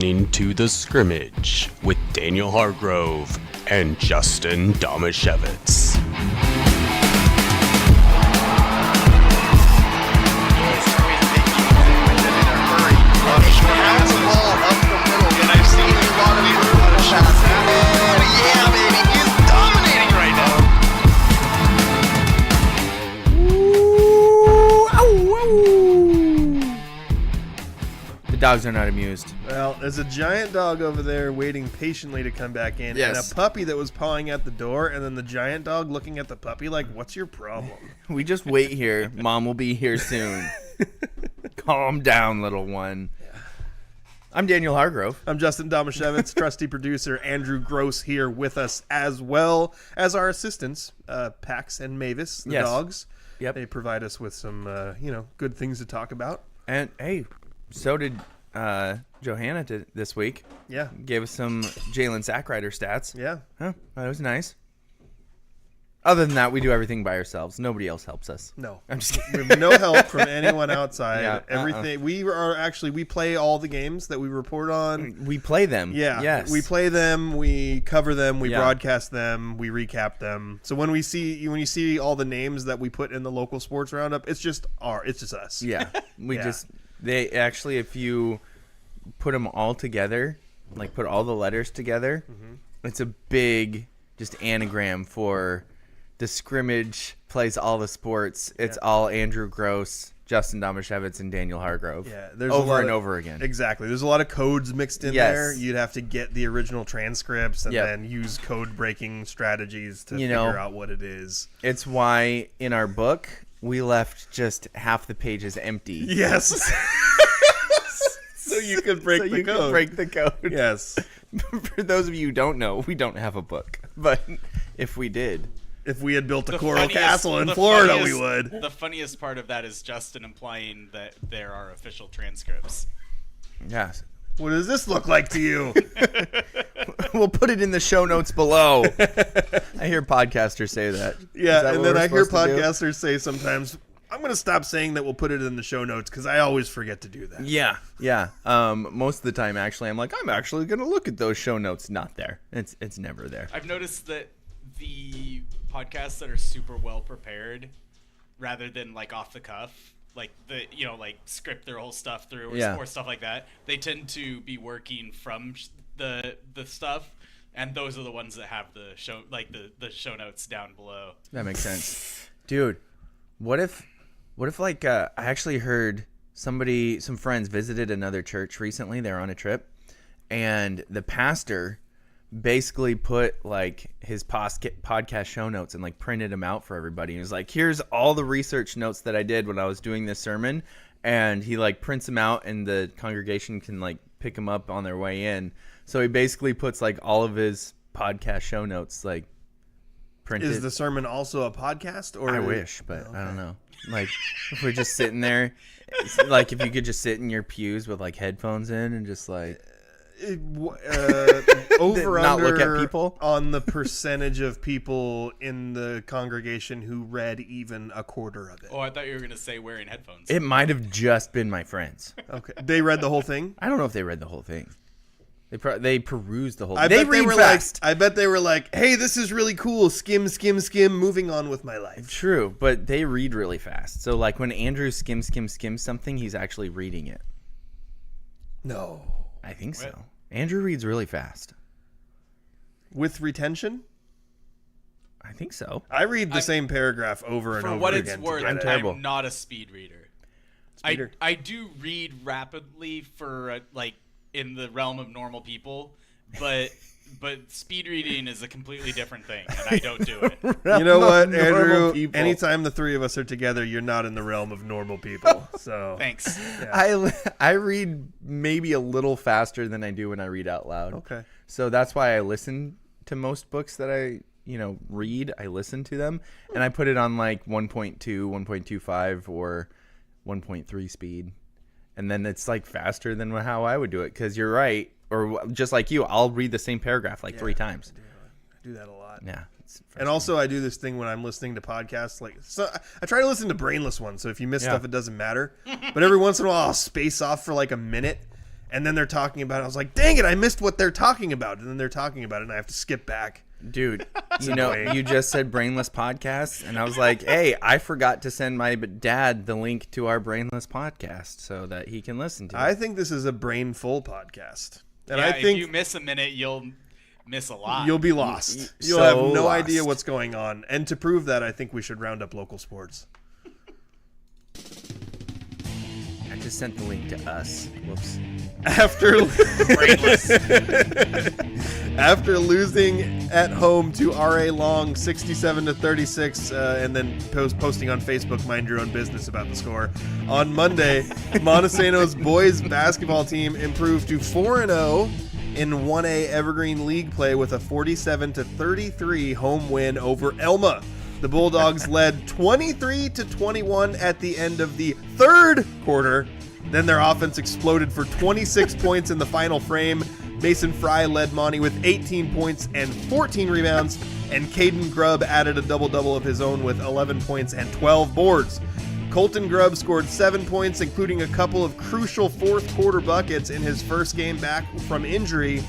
To the Scrimmage with Daniel Hargrove and Justin Damashevitz. Dogs are not amused. Well, there's a giant dog over there waiting patiently to come back in, Yes. and a puppy that was pawing at the door, and then the giant dog looking at the puppy like, what's your problem? We just wait here. Mom will be here soon. Calm down, little one. I'm Daniel Hargrove. I'm Justin Damashevitz, trusty producer. Andrew Gross here with us, as well as our assistants, Pax and Mavis, the dogs. Yep. They provide us with some, good things to talk about. And, hey, so did Johanna this week. Yeah. Gave us some Jalen Sackrider stats. Yeah. Huh, that was nice. Other than that, we do everything by ourselves. Nobody else helps us. No. I'm just kidding. We have no help from anyone outside. Yeah, Everything. We play all the games that we report on. We play them. Yeah. Yes. We play them, we cover them, we Yeah. broadcast them, we recap them. So when you see all the names that we put in the local sports roundup, it's just us. Yeah. Yeah. They actually, if you put them all together, like put all the letters together, it's a big just anagram for the Scrimmage plays all the sports. It's all Andrew Gross, Justin Damashevitz, and Daniel Hargrove. Yeah, there's over and over again. Exactly. There's a lot of codes mixed in Yes. there. You'd have to get the original transcripts and Yep. then use code breaking strategies to figure out what it is. It's why in our book we left just half the pages empty. Yes. So you could break the code. Could break the code. Yes. For those of you who don't know, we don't have a book. But if we did. If we had built a coral castle in Florida, we would. The funniest part of that is Justin implying that there are official transcripts. Yes. What does this look like to you? We'll put it in the show notes below. I hear podcasters say that. Yeah, and then I hear podcasters say sometimes, I'm going to stop saying that we'll put it in the show notes because I always forget to do that. Yeah. Most of the time, actually, I'm like, I'm actually going to look at those show notes. Not there. It's never there. I've noticed that the podcasts that are super well prepared, rather than like off the cuff, like script their whole stuff through or stuff like that, they tend to be working from the stuff, and those are the ones that have the show the show notes down below. That makes sense, dude. What if I actually heard some friends visited another church recently. They were on a trip, and the pastor basically put like his podcast show notes and like printed them out for everybody. He was like, here's all the research notes that I did when I was doing this sermon, and he like prints them out and the congregation can like pick them up on their way in. So he basically puts like all of his podcast show notes like printed. Is the sermon also a podcast? Or I wish, but okay. I don't know. Like if we're just sitting there, like if you could just sit in your pews with like headphones in and just like over not under look at people on the percentage of people in the congregation who read even a quarter of it. Oh, I thought you were going to say wearing headphones. It might have just been my friends. Okay, they read the whole thing. I don't know if they read the whole thing. They perused the whole thing. They read fast. I bet they were like, hey, this is really cool. Skim, moving on with my life. True, but they read really fast. So like when Andrew skims something, he's actually reading it. No. I think so. Andrew reads really fast. With retention? I think so. I read the same paragraph over and over again. For what it's worth, I'm terrible. I'm not a speed reader. I do read rapidly for in the realm of normal people, but speed reading is a completely different thing, and I don't do it. You know what, Andrew? Anytime the three of us are together, you're not in the realm of normal people. So thanks. Yeah. I read maybe a little faster than I do when I read out loud. Okay. So that's why I listen to most books that I read. I listen to them, and I put it on like 1.2, 1.25, or 1.3 speed, and then it's like faster than how I would do it. Because you're right. Or just like you, I'll read the same paragraph like 3 times. I do that a lot. Yeah. And also I do this thing when I'm listening to podcasts. I try to listen to brainless ones. So if you miss stuff, it doesn't matter. But every once in a while, I'll space off for like a minute And then they're talking about it. I was like, dang it, I missed what they're talking about. And then they're talking about it, and I have to skip back. Dude, you just said brainless podcast, and I was like, hey, I forgot to send my dad the link to our brainless podcast so that he can listen to it. I think this is a brainful podcast. And yeah, I think if you miss a minute, you'll miss a lot. you'll be lost. You'll So have no lost. idea what's going on. And to prove that, I think we should round up local sports. I just sent the link to us. Whoops. After Brainless. After losing at home to RA Long 67-36, and then posting on Facebook, mind your own business about the score. On Monday, Montesano's boys basketball team improved to 4-0 in 1A Evergreen League play with a 47-33 home win over Elma. The Bulldogs led 23-21 at the end of the third quarter. Then their offense exploded for 26 points in the final frame. Mason Fry led Monte with 18 points and 14 rebounds, and Caden Grubb added a double-double of his own with 11 points and 12 boards. Colton Grubb scored 7 points, including a couple of crucial fourth-quarter buckets in his first game back from injury.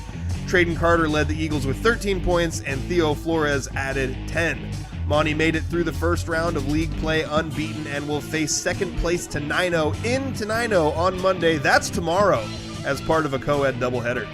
Traden Carter led the Eagles with 13 points, and Theo Flores added 10. Monte made it through the first round of league play unbeaten and will face second place Tenino in Tenino on Monday. That's tomorrow as part of a co-ed doubleheader.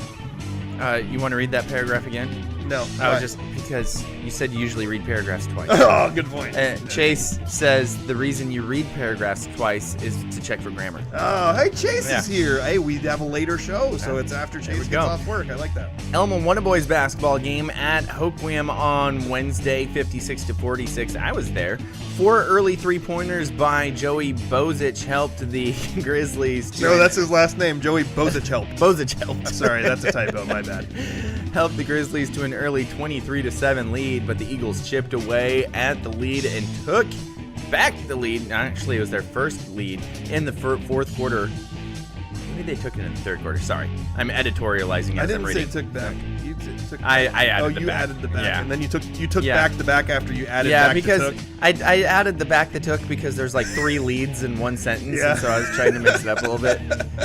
You want to read that paragraph again? No. Oh, just because you said you usually read paragraphs twice. Oh, good point. Chase says the reason you read paragraphs twice is to check for grammar. Oh, hey, Chase Yeah. is here. Hey, we have a later show, so Yeah. it's after There Chase we gets go. off work. I like that. Elma won a boys basketball game at Hoquiam on Wednesday, 56-46. I was there. 4 early three-pointers by Joey Bozich helped the Grizzlies to... No, that's his last name, Joey Bozich helped. Bozich helped. Sorry, that's a typo. My bad. Helped the Grizzlies to an early 23-7 lead, but the Eagles chipped away at the lead and took back the lead. Actually, it was their first lead in the fourth quarter. Maybe they took it in the third quarter. Sorry, I'm editorializing as I I'm didn't say reading. took back. You took I back. added the you back. added the back, Yeah. and then you took Yeah. back the back after you added Yeah, back because the took. I added the back that took because there's like 3 leads in one sentence, Yeah. and so I was trying to mix it up a little bit.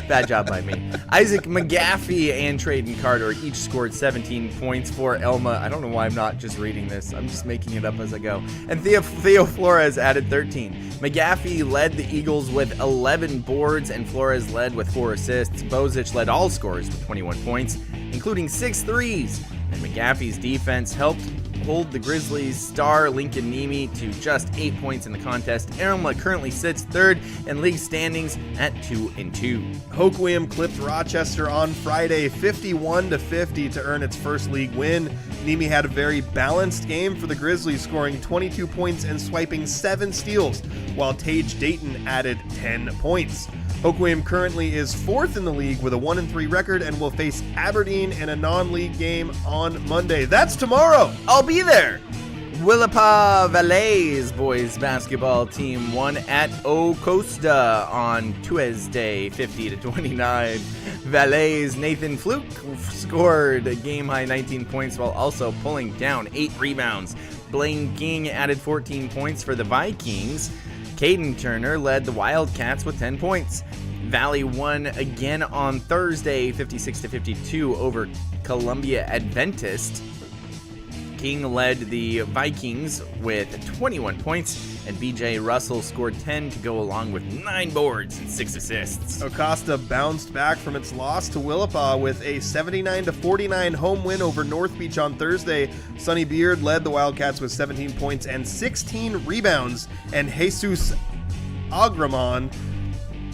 Bad job by me. Isaac McGaffey and Traden Carter each scored 17 points for Elma. I don't know why I'm not just reading this. I'm just making it up as I go. And Theo Flores added 13. McGaffey led the Eagles with 11 boards, and Flores led with 4 assists. Bozich led all scorers with 21 points, including 6 threes. And McGaffey's defense helped hold the Grizzlies' star Lincoln Nemi to just 8 points in the contest. Elma currently sits third in league standings at 2-2. Hoquiam clipped Rochester on Friday 51-50 to earn its first league win. Nemi had a very balanced game for the Grizzlies, scoring 22 points and swiping 7 steals, while Tage Dayton added 10 points. Hoquiam currently is 4th in the league with a 1-3 record and will face Aberdeen in a non-league game on Monday. That's tomorrow. I'll be there. Willapa Valais boys basketball team won at Ocosta on Tuesday, 50-29. Valais' Nathan Fluke scored a game-high 19 points while also pulling down 8 rebounds. Blaine King added 14 points for the Vikings. Caden Turner led the Wildcats with 10 points. Valley won again on Thursday, 56-52 over Columbia Adventist. King led the Vikings with 21 points, and BJ Russell scored 10 to go along with 9 boards and 6 assists. Acosta bounced back from its loss to Willapa with a 79-49 home win over North Beach on Thursday. Sonny Beard led the Wildcats with 17 points and 16 rebounds, and Jesus Agramon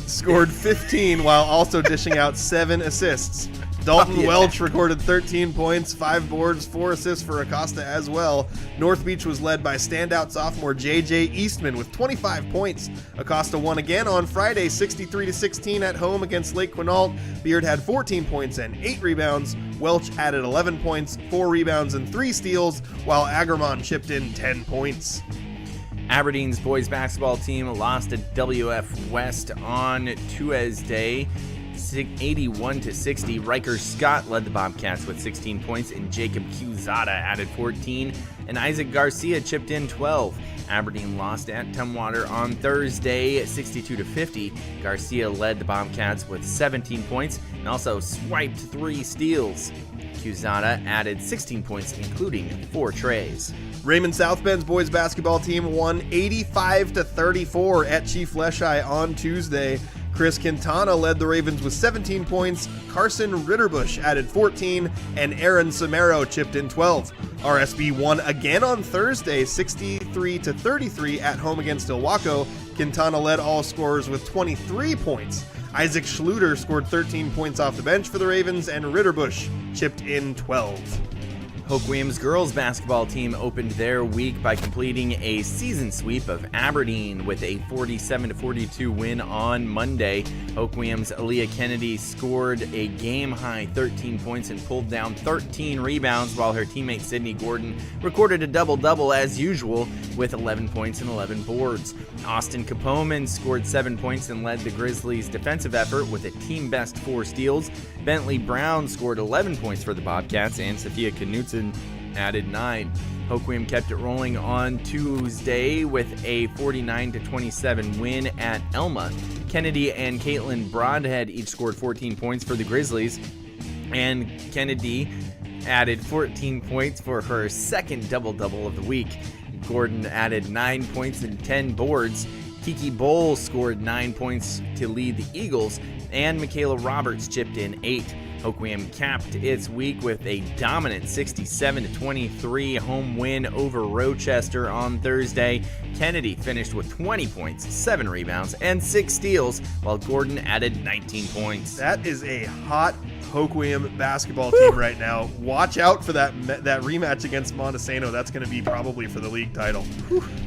scored 15 while also dishing out 7 assists. Dalton Welch recorded 13 points, 5 boards, 4 assists for Acosta as well. North Beach was led by standout sophomore J.J. Eastman with 25 points. Acosta won again on Friday, 63-16 at home against Lake Quinault. Beard had 14 points and 8 rebounds. Welch added 11 points, 4 rebounds, and 3 steals, while Agramon chipped in 10 points. Aberdeen's boys basketball team lost to WF West on Tuesday, 81-60. Riker Scott led the Bobcats with 16 points, and Jacob Quezada added 14, and Isaac Garcia chipped in 12. Aberdeen lost at Tumwater on Thursday, 62-50. Garcia led the Bobcats with 17 points and also swiped 3 steals. Quezada added 16 points, including 4 trays. Raymond South Bend's boys basketball team won 85-34 at Chief Leshai on Tuesday. Chris Quintana led the Ravens with 17 points, Carson Ritterbush added 14, and Aaron Samaro chipped in 12. RSB won again on Thursday, 63-33 at home against Ilwaco. Quintana led all scorers with 23 points. Isaac Schluter scored 13 points off the bench for the Ravens, and Ritterbush chipped in 12. Hoke Williams girls basketball team opened their week by completing a season sweep of Aberdeen with a 47-42 win on Monday. Hoke Williams' Aaliyah Kennedy scored a game-high 13 points and pulled down 13 rebounds, while her teammate Sydney Gordon recorded a double-double as usual with 11 points and 11 boards. Austin Kapoman scored 7 points and led the Grizzlies' defensive effort with a team-best 4 steals. Bentley Brown scored 11 points for the Bobcats, and Sophia Knutson added 9. Hoquiam kept it rolling on Tuesday with a 49-27 win at Elma. Kennedy and Caitlin Broadhead each scored 14 points for the Grizzlies, and Kennedy added 14 points for her second double-double of the week. Gordon added 9 points and 10 boards. Kiki Bowl scored 9 points to lead the Eagles, and Michaela Roberts chipped in 8. Hoquiam capped its week with a dominant 67-23 home win over Rochester on Thursday. Kennedy finished with 20 points, 7 rebounds, and 6 steals, while Gordon added 19 points. That is a hot Hoquiam basketball team right now. Watch out for that rematch against Montesano. That's going to be probably for the league title.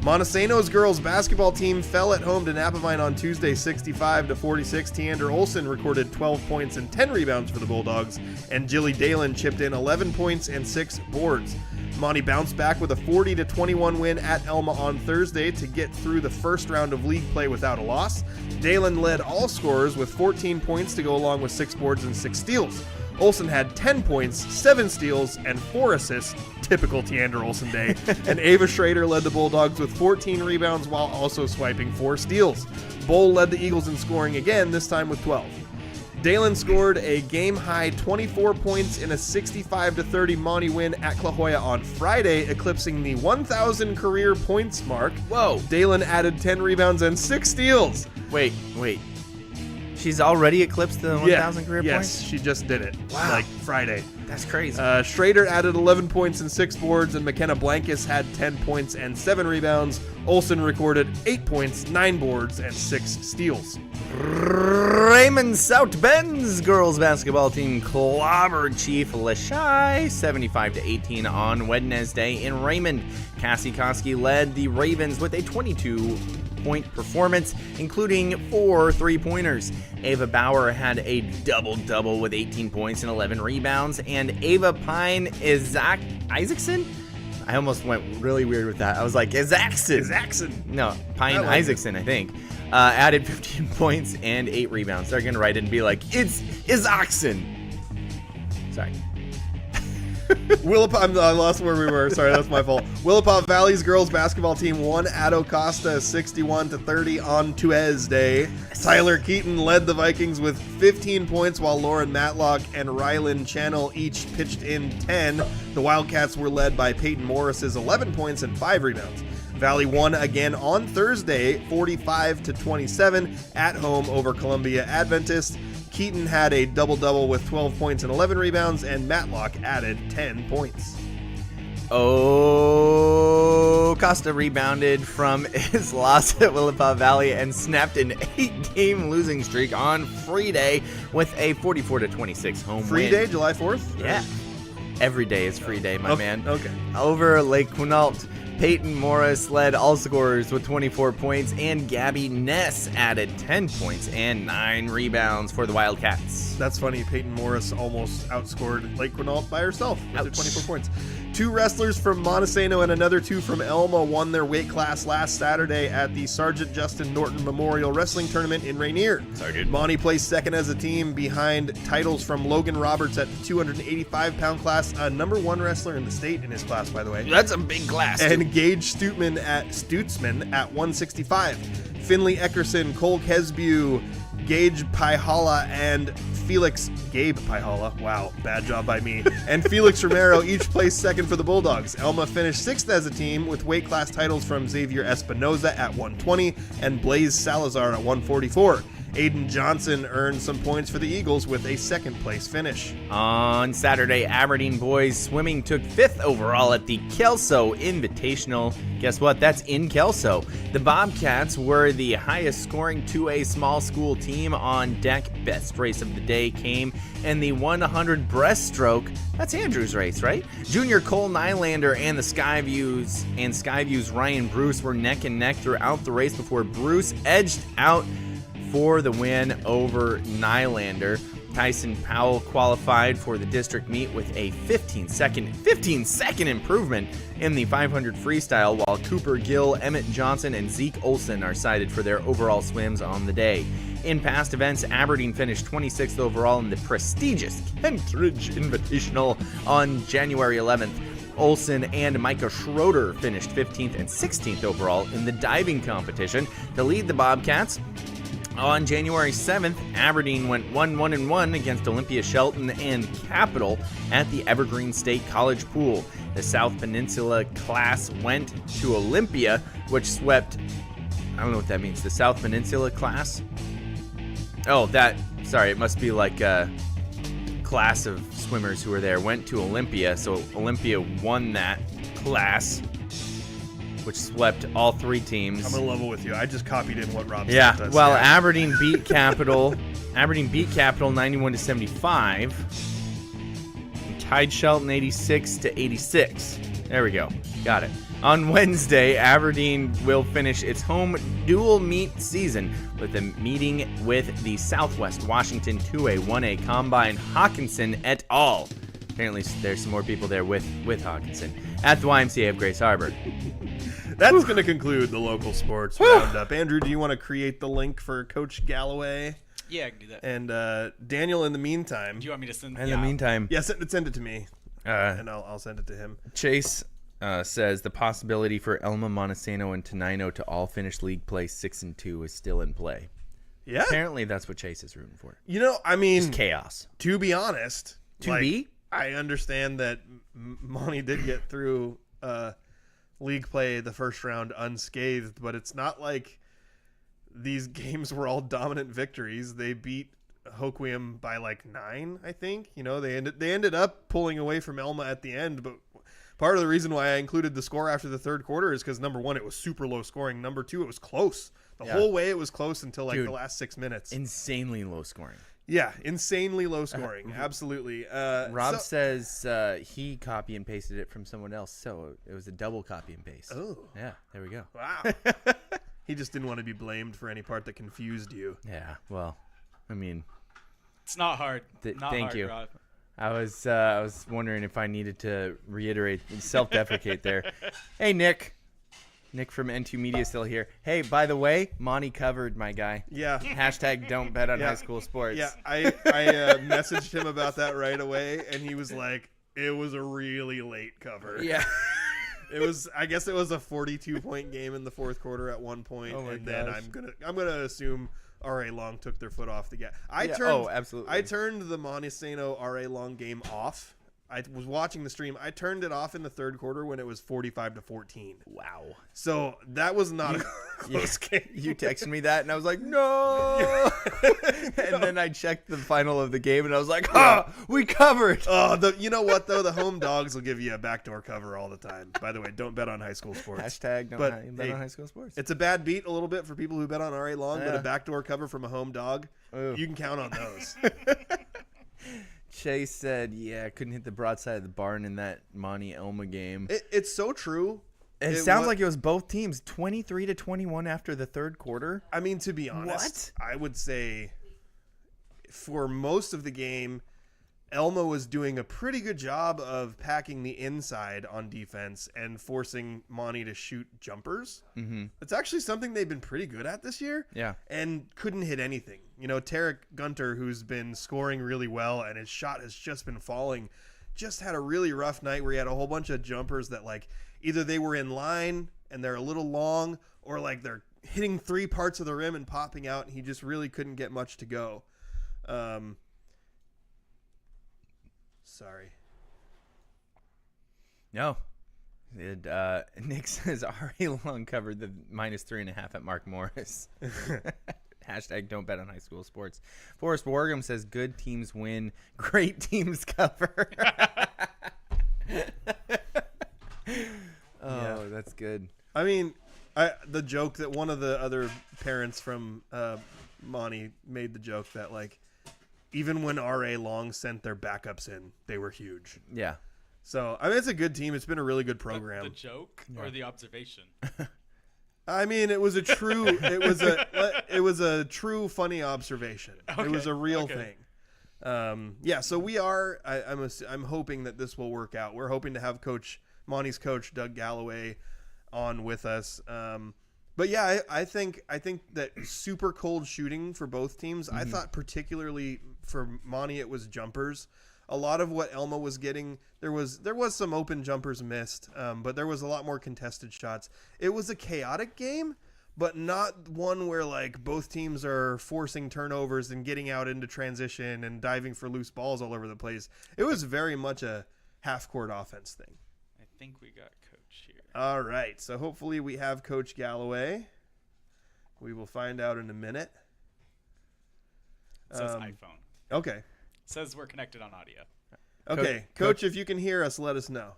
Montesano's girls basketball team fell at home to Napavine on Tuesday, 65-46. Teander Olsen recorded 12 points and 10 rebounds for the Bulldogs, and Jilly Dalen chipped in 11 points and 6 boards. Monte bounced back with a 40-21 win at Elma on Thursday to get through the first round of league play without a loss. Dalen led all scorers with 14 points to go along with 6 boards and 6 steals. Olsen had 10 points, 7 steals, and 4 assists, typical Teander Olsen day. And Ava Schrader led the Bulldogs with 14 rebounds while also swiping 4 steals. Bowl led the Eagles in scoring again, this time with 12. Dalen scored a game-high 24 points in a 65-30 Monte win at La Jolla on Friday, eclipsing the 1,000 career points mark. Whoa. Dalen added 10 rebounds and 6 steals. Wait. She's already eclipsed the 1,000 career yes, points? she just did it. Wow. Like Friday. That's crazy. Schrader added 11 points and 6 boards, and McKenna Blankus had 10 points and 7 rebounds. Olsen recorded 8 points, 9 boards, and 6 steals. Raymond South Bend's girls basketball team clobbered Chief Leshai 75-18 on Wednesday in Raymond. Cassie Koski led the Ravens with a 22-point performance, including 4 3-pointers. Ava Bauer had a double-double with 18 points and 11 rebounds, and Ava Pine Isaacson? I almost went really weird with that. I was like, Isaacson. No, Pine Isaacson, I think. Added 15 points and 8 rebounds. They're going to write it and be like, it's Isaacson. Sorry. I lost where we were. Sorry, that's my fault. Willapa Valley's girls basketball team won at Costa 61-30 on Tuesday. Tyler Keaton led the Vikings with 15 points, while Lauren Matlock and Rylan Channel each pitched in 10. The Wildcats were led by Peyton Morris's 11 points and 5 rebounds. Valley won again on Thursday, 45-27 at home over Columbia Adventist. Keaton had a double-double with 12 points and 11 rebounds, and Matlock added 10 points. Costa rebounded from his loss at Willapa Valley and snapped an 8-game losing streak on Free Day with a 44-26 home win. Free Day, July 4th? Yeah. Every day is Free Day, my man. Okay. Over Lake Quinault. Peyton Morris led all scorers with 24 points, and Gabby Ness added 10 points and 9 rebounds for the Wildcats. That's funny. Peyton Morris almost outscored Lake Quinault by herself with her Ouch. 24 points. 2 wrestlers from Montesano and another 2 from Elma won their weight class last Saturday at the Sergeant Justin Norton Memorial Wrestling Tournament in Rainier. Sergeant. Monte placed second as a team behind titles from Logan Roberts at the 285-pound class, a number 1 wrestler in the state in his class, by the way. That's a big glass. And Gage Stutzman at 165. Finley Eckerson, Cole Kesbu, Gage Pihala, and Gabe Pihala. Wow, bad job by me. And Felix Romero each placed second for the Bulldogs. Elma finished 6th as a team with weight class titles from Xavier Espinoza at 120 and Blaze Salazar at 144. Aiden Johnson earned some points for the Eagles with a 2nd place finish. On Saturday, Aberdeen boys swimming took 5th overall at the Kelso Invitational. Guess what? That's in Kelso. The Bobcats were the highest scoring 2A small school team on deck. Best race of the day came in the 100 breaststroke. That's Andrew's race, right? Junior Cole Nylander and the Skyview's Ryan Bruce were neck and neck throughout the race before Bruce edged out for the win over Nylander. Tyson Powell qualified for the district meet with a 15-second improvement in the 500 freestyle, while Cooper Gill, Emmett Johnson, and Zeke Olsen are cited for their overall swims on the day. In past events, Aberdeen finished 26th overall in the prestigious Kentridge Invitational on January 11th. Olsen and Micah Schroeder finished 15th and 16th overall in the diving competition to lead the Bobcats. On January 7th, Aberdeen went 1-1-1 against Olympia Shelton and Capital at the Evergreen State College Pool. The South Peninsula class went to Olympia, which swept, I don't know what that means, the South Peninsula class? Oh, it must be like a class of swimmers who were there, went to Olympia, so Olympia won that class, which swept all 3 teams. I'm going to level with you. I just copied in what Rob Yeah, sent us. well, Aberdeen beat Capital. Aberdeen beat Capital 91-75. And tied Shelton 86-86. There we go. Got it. On Wednesday, Aberdeen will finish its home dual meet season with a meeting with the Southwest Washington 2A 1A Combine Hawkinson et al. Apparently, there's some more people there with Hawkinson at the YMCA of Grace Harbor. That's going to conclude the local sports roundup. Andrew, do you want to create the link for Coach Galloway? Yeah, I can do that. And Daniel, in the meantime. Do you want me to send? In the meantime, Yeah, send it to me, and I'll send it to him. Chase says the possibility for Elma, Montesano, and Tenino to all finish league play 6-2 is still in play. Yeah. Apparently, that's what Chase is rooting for. You know, I mean, Just chaos. to be honest, To be? I understand that Monty did get through league play the first round unscathed, but it's not like these games were all dominant victories. They beat Hoquiam by like 9, I think. You know, they ended up pulling away from Elma at the end, but part of the reason why I included the score after the third quarter is because, number 1, it was super low scoring. Number 2, it was close. The whole way it was close until like the last 6 minutes. Insanely low scoring. Yeah, insanely low scoring. Absolutely. Rob says he copy and pasted it from someone else, so it was a double copy and paste. Oh. Yeah, there we go. Wow. He just didn't want to be blamed for any part that confused you. Yeah, well, I mean, It's not hard. Not thank hard, you. Rob. I was wondering if I needed to reiterate, self-deprecate there. Hey, Nick from N2 Media still here. Hey, by the way, Monty covered, my guy. Yeah. Hashtag don't bet on high school sports. Yeah, I messaged him about that right away, and he was like, it was a really late cover. Yeah. I guess it was a 42-point game in the fourth quarter at one point, and then I'm gonna assume RA Long took their foot off the gas. Absolutely. I turned the Montesano RA Long game off. I was watching the stream. I turned it off in the third quarter when it was 45-14. Wow. So that was not a close game. You texted me that, and I was like, no. And then I checked the final of the game, and I was like, we covered. You know what, though? The home dogs will give you a backdoor cover all the time. By the way, don't bet on high school sports. Hashtag don't bet on high school sports. It's a bad beat a little bit for people who bet on RA Long, but a backdoor cover from a home dog, you can count on those. Chase said, couldn't hit the broadside of the barn in that Monty Elma game. It's so true. It sounds like it was both teams, 23-21 after the third quarter. I mean, to be honest, What? I would say for most of the game, Elma was doing a pretty good job of packing the inside on defense and forcing Monte to shoot jumpers. Mm-hmm. It's actually something they've been pretty good at this year. Yeah. And couldn't hit anything. You know, Tarek Gunter, who's been scoring really well and his shot has just been falling, just had a really rough night where he had a whole bunch of jumpers that, like, either they were in line and they're a little long, or like they're hitting 3 parts of the rim and popping out, and he just really couldn't get much to go. Sorry. No. Nick says R.A. Long covered the -3.5 at Mark Morris. Hashtag don't bet on high school sports. Forrest Wargum says good teams win, great teams cover. Oh, that's good. I mean, the joke that one of the other parents from Monte made the joke that, like, even when R.A. Long sent their backups in, they were huge. Yeah. So, I mean, it's a good team. It's been a really good program. The joke or the observation? I mean, it was a true funny observation. Okay, It was a real thing. Yeah, so we are. I'm hoping that this will work out. We're hoping to have Monte's coach Doug Galloway on with us. But yeah, I think that super cold shooting for both teams. I thought particularly for Monte it was jumpers. A lot of what Elma was getting, there was some open jumpers missed, but there was a lot more contested shots. It was a chaotic game, but not one where, like, both teams are forcing turnovers and getting out into transition and diving for loose balls all over the place. It was very much a half-court offense thing. I think we got Coach here. All right, so hopefully we have Coach Galloway. We will find out in a minute. It says iPhone. Okay. Says we're connected on audio. Okay, Coach, if you can hear us, let us know.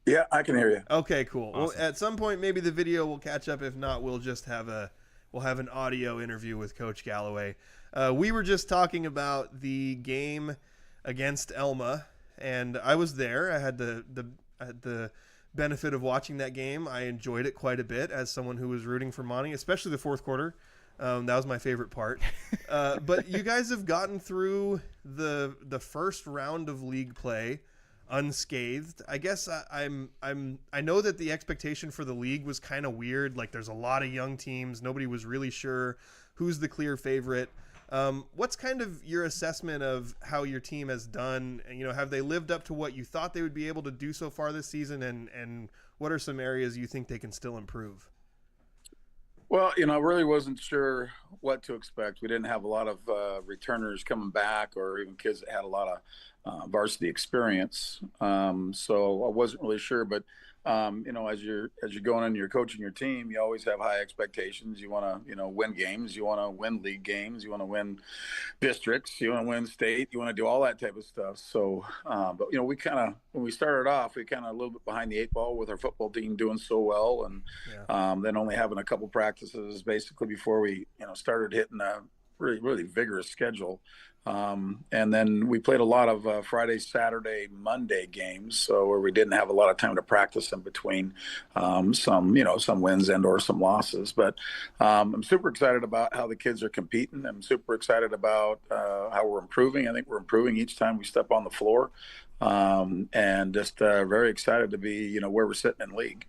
Yeah, I can hear you. Okay, cool. Awesome. Well, at some point, maybe the video will catch up. If not, we'll just have an audio interview with Coach Galloway. We were just talking about the game against Elma, and I was there. I had the benefit of watching that game. I enjoyed it quite a bit as someone who was rooting for Monte, especially the fourth quarter. That was my favorite part. But you guys have gotten through the first round of league play unscathed. I guess I know that the expectation for the league was kind of weird. Like, there's a lot of young teams. Nobody was really sure who's the clear favorite. What's kind of your assessment of how your team has done? You know, have they lived up to what you thought they would be able to do so far this season? And what are some areas you think they can still improve? Well, you know, I really wasn't sure what to expect. We didn't have a lot of returners coming back, or even kids that had a lot of varsity experience. So I wasn't really sure. But you know, as you're going in, you're coaching your team, you always have high expectations. You want to, you know, win games. You want to win league games. You want to win districts. You want to win state. You want to do all that type of stuff. So, but you know, when we started off, we kind of a little bit behind the 8 ball with our football team doing so well, and then only having a couple practices basically before we, you know, started hitting a really vigorous schedule. And then we played a lot of Friday, Saturday, Monday games, so where we didn't have a lot of time to practice in between, some wins and or some losses. But I'm super excited about how the kids are competing. I'm super excited about how we're improving. I think we're improving each time we step on the floor, and just very excited to be, you know, where we're sitting in league.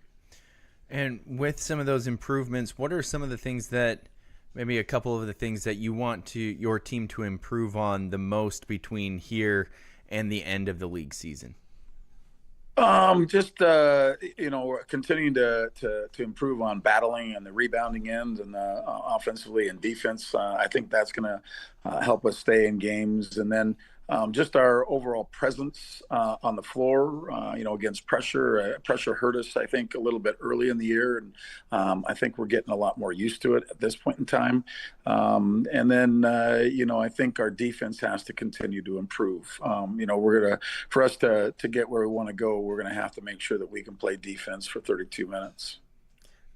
And with some of those improvements, what are some of the things that maybe a couple of the things that you want your team to improve on the most between here and the end of the league season? Just you know, continuing to improve on battling and the rebounding end, and offensively and defense. I think that's going to help us stay in games, and then just our overall presence on the floor, you know, against pressure. Pressure hurt us, I think, a little bit early in the year, and I think we're getting a lot more used to it at this point in time. And then, you know, I think our defense has to continue to improve. You know, for us to get where we want to go, we're going to have to make sure that we can play defense for 32 minutes.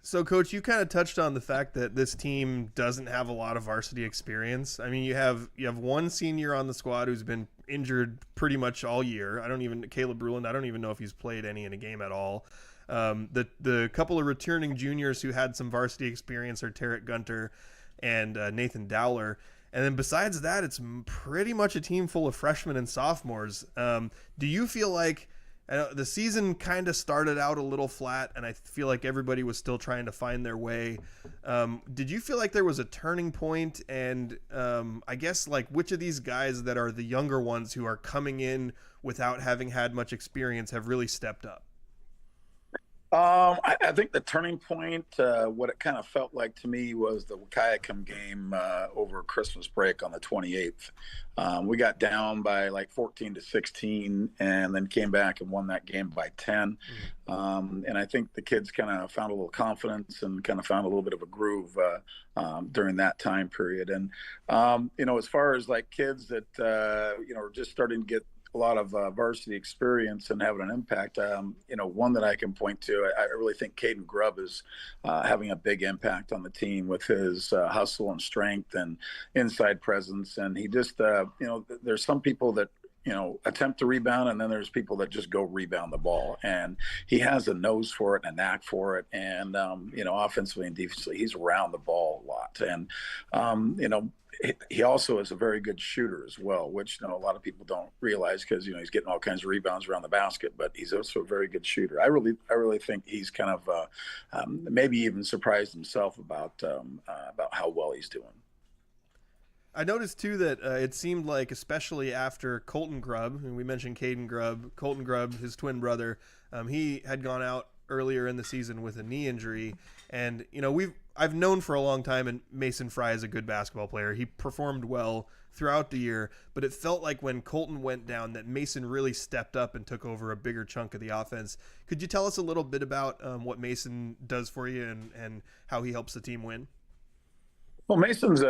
So, Coach, you kind of touched on the fact that this team doesn't have a lot of varsity experience. I mean, you have one senior on the squad who's been injured pretty much all year. Caleb Bruland, I don't even know if he's played any in a game at all. The couple of returning juniors who had some varsity experience are Tarek Gunter and Nathan Dowler. And then besides that, it's pretty much a team full of freshmen and sophomores. Do you feel like the season kind of started out a little flat, and I feel like everybody was still trying to find their way? Did you feel like there was a turning point? And I guess, like, which of these guys that are the younger ones who are coming in without having had much experience have really stepped up? I think the turning point, what it kind of felt like to me, was the Wahkiakum game over Christmas break on the 28th. We got down by like 14-16, and then came back and won that game by 10. And I think the kids kind of found a little confidence and kind of found a little bit of a groove during that time period. And as far as like kids that are just starting to get a lot of varsity experience and having an impact. One that I can point to, I really think Caden Grubb is having a big impact on the team with his hustle and strength and inside presence. And he just, there's some people that, attempt to rebound, and then there's people that just go rebound the ball. And he has a nose for it and a knack for it. And, offensively and defensively, he's around the ball a lot. And, he also is a very good shooter as well, which a lot of people don't realize, because he's getting all kinds of rebounds around the basket, but he's also a very good shooter. I really think he's kind of maybe even surprised himself about how well he's doing. I noticed too that it seemed like, especially after Colton Grubb, and we mentioned Caden Grubb, Colton Grubb, his twin brother, he had gone out earlier in the season with a knee injury. And, I've known for a long time, and Mason Fry is a good basketball player. He performed well throughout the year, but it felt like when Colton went down that Mason really stepped up and took over a bigger chunk of the offense. Could you tell us a little bit about what Mason does for you and how he helps the team win? Well, Mason's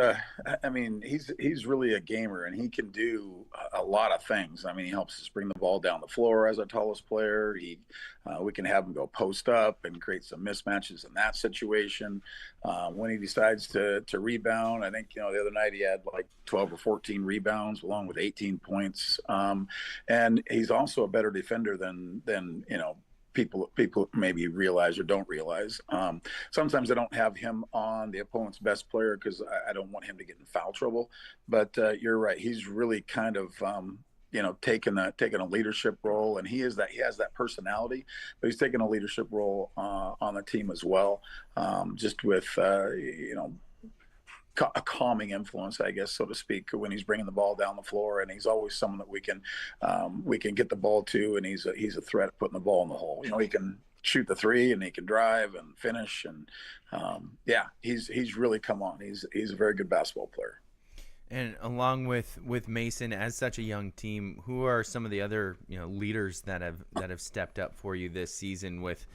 he's really a gamer, and he can do a lot of things. He helps us bring the ball down the floor as our tallest player. We can have him go post up and create some mismatches in that situation. When he decides to rebound, I think, the other night he had like 12 or 14 rebounds along with 18 points. And he's also a better defender than people maybe realize or don't realize. Sometimes I don't have him on the opponent's best player because I don't want him to get in foul trouble. But you're right; he's really kind of taken a leadership role, and he has that personality, but he's taken a leadership role on the team as well, just with a calming influence, I guess, so to speak, when he's bringing the ball down the floor. And he's always someone that we can get the ball to, and he's a threat at putting the ball in the hole. He can shoot the three, and he can drive and finish, and he's really come on. He's a very good basketball player. And along with Mason, as such a young team, who are some of the other leaders that have stepped up for you this season with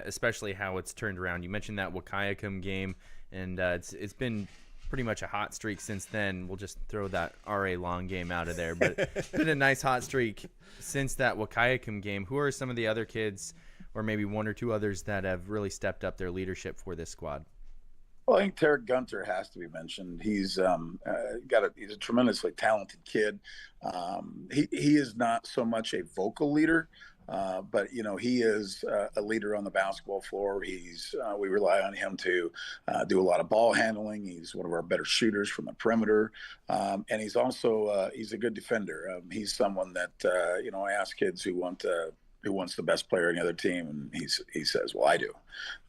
especially how it's turned around? You mentioned that Wahkiakum game, and it's been pretty much a hot streak since then. We'll just throw that R.A. Long game out of there, but it's been a nice hot streak since that Wahkiakum game. Who are some of the other kids, or maybe one or two others, that have really stepped up their leadership for this squad? Well, I think Tarek Gunter has to be mentioned. He's he's a tremendously talented kid. He is not so much a vocal leader, but he is a leader on the basketball floor. We rely on him to do a lot of ball handling. He's one of our better shooters from the perimeter, and he's also he's a good defender. He's someone that I ask kids who wants the best player in the other team, and he says, well, I do.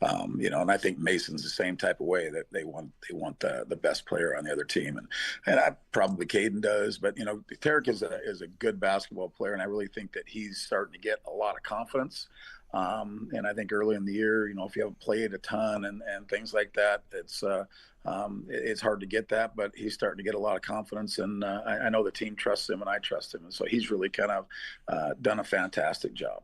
And I think Mason's the same type of way, that they want the best player on the other team, and probably Caden does, but Tarek is a good basketball player, and I really think that he's starting to get a lot of confidence. And I think early in the year, if you haven't played a ton and things like that, it's hard to get that, but he's starting to get a lot of confidence, and I know the team trusts him, and I trust him, and so he's really kind of done a fantastic job.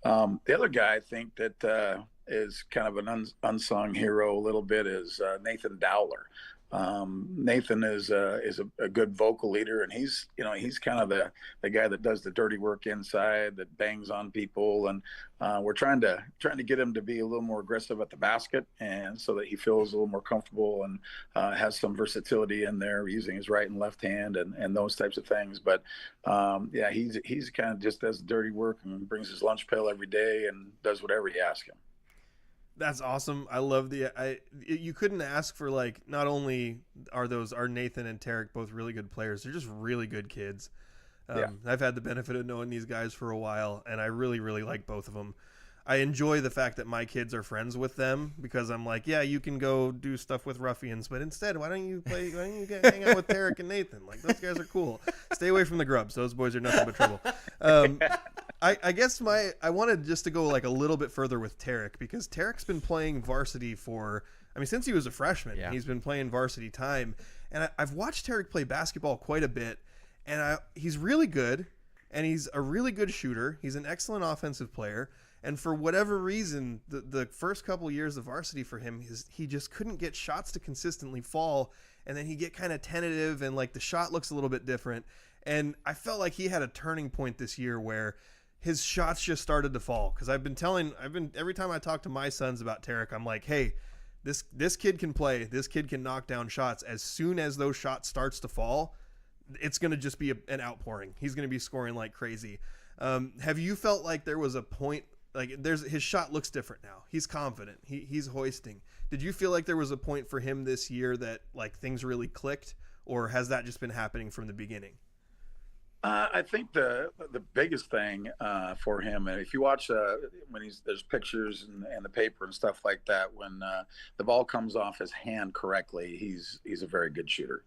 The other guy I think that is kind of an unsung hero a little bit is Nathan Dowler. Nathan is a good vocal leader, and he's kind of the guy that does the dirty work inside, that bangs on people, and we're trying to get him to be a little more aggressive at the basket, and so that he feels a little more comfortable and has some versatility in there, using his right and left hand and those types of things. But yeah, he's kind of just does dirty work and brings his lunch pail every day and does whatever you ask him. That's awesome. I love you couldn't ask for, like, not only are Nathan and Tarek both really good players, they're just really good kids. I've had the benefit of knowing these guys for a while, and I really, really like both of them. I enjoy the fact that my kids are friends with them, because I'm like, yeah, you can go do stuff with ruffians, but instead, why don't you hang out with Tarek and Nathan? Like, those guys are cool. Stay away from the grubs. Those boys are nothing but trouble. I guess I wanted just to go like a little bit further with Tarek, because Tarek's been playing varsity since he was a freshman. Yeah. He's been playing varsity time, and I've watched Tarek play basketball quite a bit, and he's really good, and he's a really good shooter. He's an excellent offensive player. And for whatever reason, the first couple years of varsity for him, he just couldn't get shots to consistently fall. And then he'd get kind of tentative, and like the shot looks a little bit different. And I felt like he had a turning point this year where his shots just started to fall. Because every time I talk to my sons about Tarek, I'm like, hey, this kid can play. This kid can knock down shots. As soon as those shots starts to fall, it's going to just be an outpouring. He's going to be scoring like crazy. Have you felt like there was a point? Like, his shot looks different now. He's confident. He's hoisting. Did you feel like there was a point for him this year that like things really clicked, or has that just been happening from the beginning? I think the biggest thing for him, and if you watch when there's pictures and the paper and stuff like that, when the ball comes off his hand correctly, he's a very good shooter.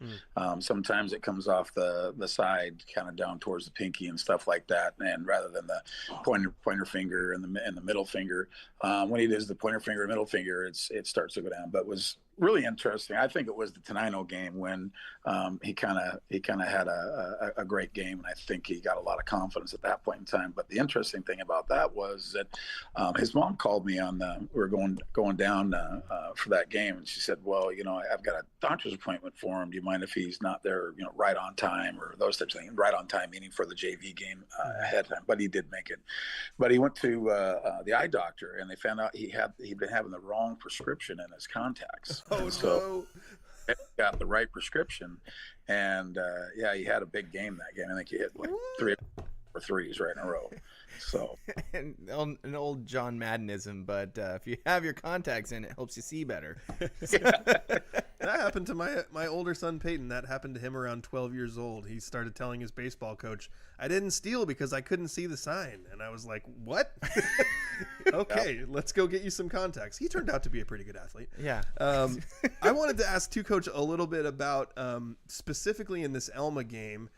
Sometimes it comes off the side, kind of down towards the pinky and stuff like that, and rather than the pointer finger and the middle finger, when he does the pointer finger and middle finger, it starts to go down. But was really interesting. I think it was the Tenino game when he kind of had a great game, and I think he got a lot of confidence at that point in time. But the interesting thing about that was that his mom called me we were going down for that game, and she said, well, I've got a doctor's appointment for him. Do you mind if he's not there, right on time, or those types of things? Right on time meaning for the JV game ahead of time, but he did make it. But he went to the eye doctor, and they found out he'd been having the wrong prescription in his contacts. Oh, so he got the right prescription, and he had a big game that game. I think he hit like 3 or 3s right in a row. So and an old John Maddenism, but if you have your contacts in, it helps you see better. That happened to my older son Peyton. That happened to him around 12 years old. He started telling his baseball coach, I didn't steal because I couldn't see the sign. And I was like, what? Okay, let's go get you some contacts. He turned out to be a pretty good athlete. Yeah. I wanted to ask too, Coach, a little bit about specifically in this Elma game,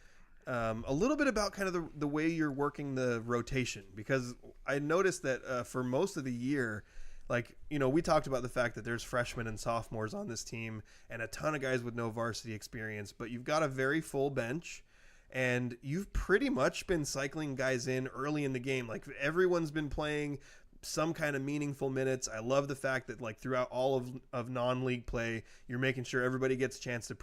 a little bit about kind of the way you're working the rotation, because I noticed that for most of the year, like, we talked about the fact that there's freshmen and sophomores on this team and a ton of guys with no varsity experience, but you've got a very full bench, and you've pretty much been cycling guys in early in the game. Like, everyone's been playing some kind of meaningful minutes. I love the fact that, like, throughout all of non-league play, you're making sure everybody gets chances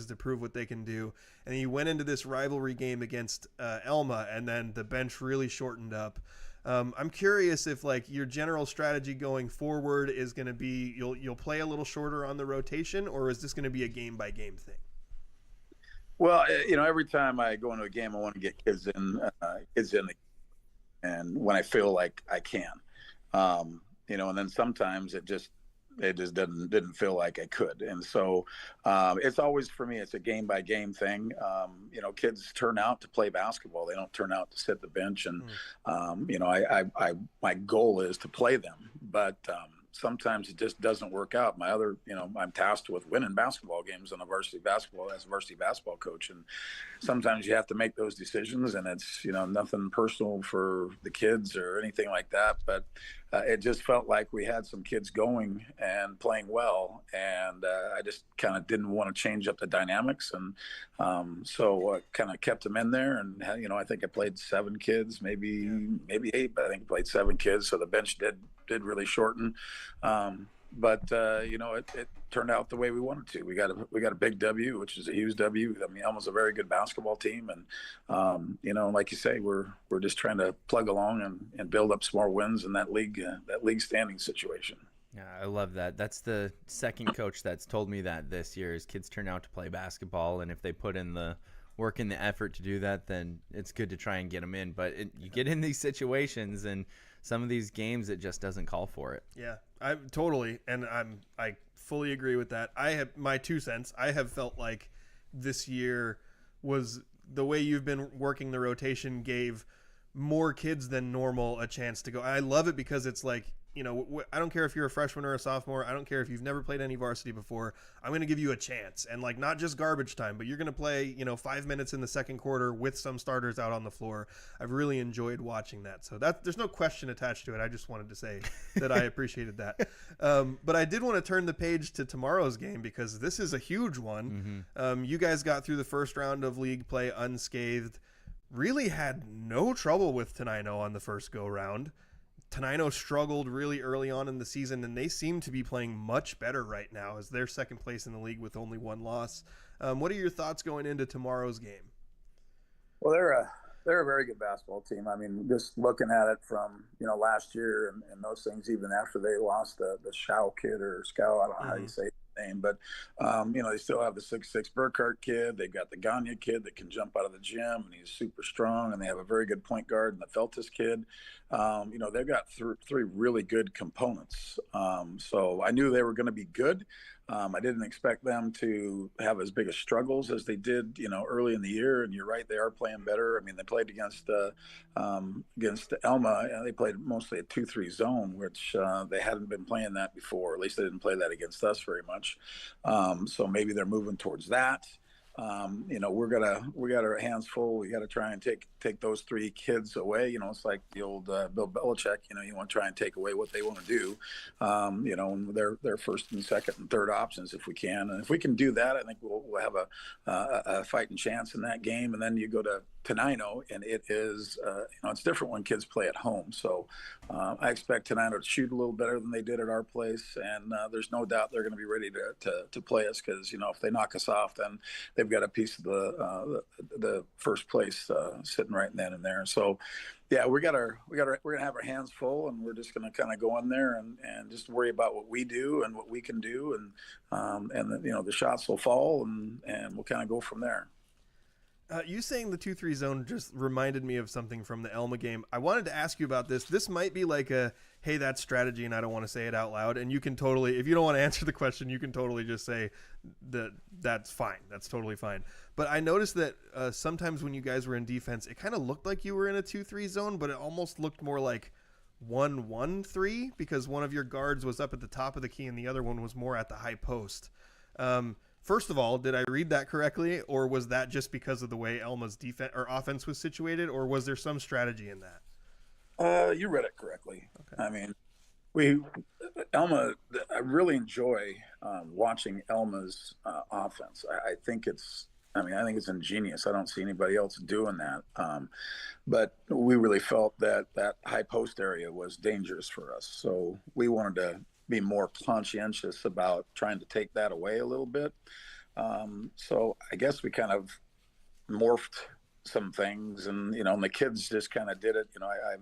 to prove what they can do. And then you went into this rivalry game against Elma, and then the bench really shortened up. I'm curious if, like, your general strategy going forward is going to be you'll play a little shorter on the rotation, or is this going to be a game by game thing? Well, every time I go into a game, I want to get kids in, and when I feel like I can, and then sometimes it just didn't feel like I could. And so it's always, for me, it's a game by game thing. Kids turn out to play basketball. They don't turn out to sit the bench. And, my goal is to play them, but sometimes it just doesn't work out. I'm tasked with winning basketball games on a varsity basketball as a varsity basketball coach. And sometimes you have to make those decisions, and it's, nothing personal for the kids or anything like that. But it just felt like we had some kids going and playing well. And I just kind of didn't want to change up the dynamics. And so kind of kept them in there. And, I think I played 7 kids, maybe 8, but I think I played 7 kids. So the bench did really shorten. but it turned out the way we wanted to. We got a big W, which is a huge W. I mean, Elma's a very good basketball team, and like you say, we're just trying to plug along and build up some more wins in that league standing situation. Yeah, I love that. That's the second coach that's told me that this year is kids turn out to play basketball, and if they put in the work and the effort to do that, then it's good to try and get them in. But you get in these situations and some of these games, it just doesn't call for it. Yeah, I totally, and I fully agree with that. I have my 2 cents. I have felt like this year was the way you've been working the rotation gave more kids than normal a chance to go. I love it because it's like, I don't care if you're a freshman or a sophomore. I don't care if you've never played any varsity before. I'm going to give you a chance. And like, not just garbage time, but you're going to play, 5 minutes in the second quarter with some starters out on the floor. I've really enjoyed watching that. So there's no question attached to it. I just wanted to say that I appreciated that. But I did want to turn the page to tomorrow's game because this is a huge one. Mm-hmm. You guys got through the first round of league play unscathed. Really had no trouble with Tenino on the first go round. Tenino struggled really early on in the season, and they seem to be playing much better right now as they're second place in the league with only 1 loss. What are your thoughts going into tomorrow's game? Well, they're a very good basketball team. I mean, just looking at it from last year and those things, even after they lost the Schau kid or Scow, I don't know how you say his name, but they still have the 6'6" Burkhart kid. They've got the Gagne kid that can jump out of the gym, and he's super strong. And they have a very good point guard and the Feltus kid. They've got 3 really good components. So I knew they were going to be good. I didn't expect them to have as big of struggles as they did, early in the year. And you're right, they are playing better. I mean, they played against Elma, and they played mostly a 2-3 zone, which they hadn't been playing that before. At least they didn't play that against us very much. So maybe they're moving towards that. We got our hands full. We got to try and take those 3 kids away. It's like the old Bill Belichick. You want to try and take away what they want to do. Their first and second and third options if we can. And if we can do that, I think we'll have a fighting chance in that game. And then you go to Tenino, and it is it's different when kids play at home. So I expect Tenino to shoot a little better than they did at our place, and there's no doubt they're going to be ready to play us because if they knock us off, then they've got a piece of the first place sitting right then and there. So yeah, we're gonna have our hands full, and we're just gonna kind of go in there and just worry about what we do and what we can do, and then, the shots will fall, and we'll kind of go from there. You saying the 2-3 zone just reminded me of something from the Elma game. I wanted to ask you about this. This might be like hey, that's strategy, and I don't want to say it out loud. And you can totally, if you don't want to answer the question, you can totally just say that's fine. That's totally fine. But I noticed that sometimes when you guys were in defense, it kind of looked like you were in a 2-3 zone, but it almost looked more like 1-1-3 because one of your guards was up at the top of the key and the other one was more at the high post. First of all, did I read that correctly, or was that just because of the way Elma's defense or offense was situated, or was there some strategy in that? You read it correctly. Okay. I mean, I really enjoy watching Elma's offense. I think it's ingenious. I don't see anybody else doing that. But we really felt that high post area was dangerous for us, so we wanted to be more conscientious about trying to take that away a little bit. So I guess we kind of morphed some things, and and the kids just kind of did it. I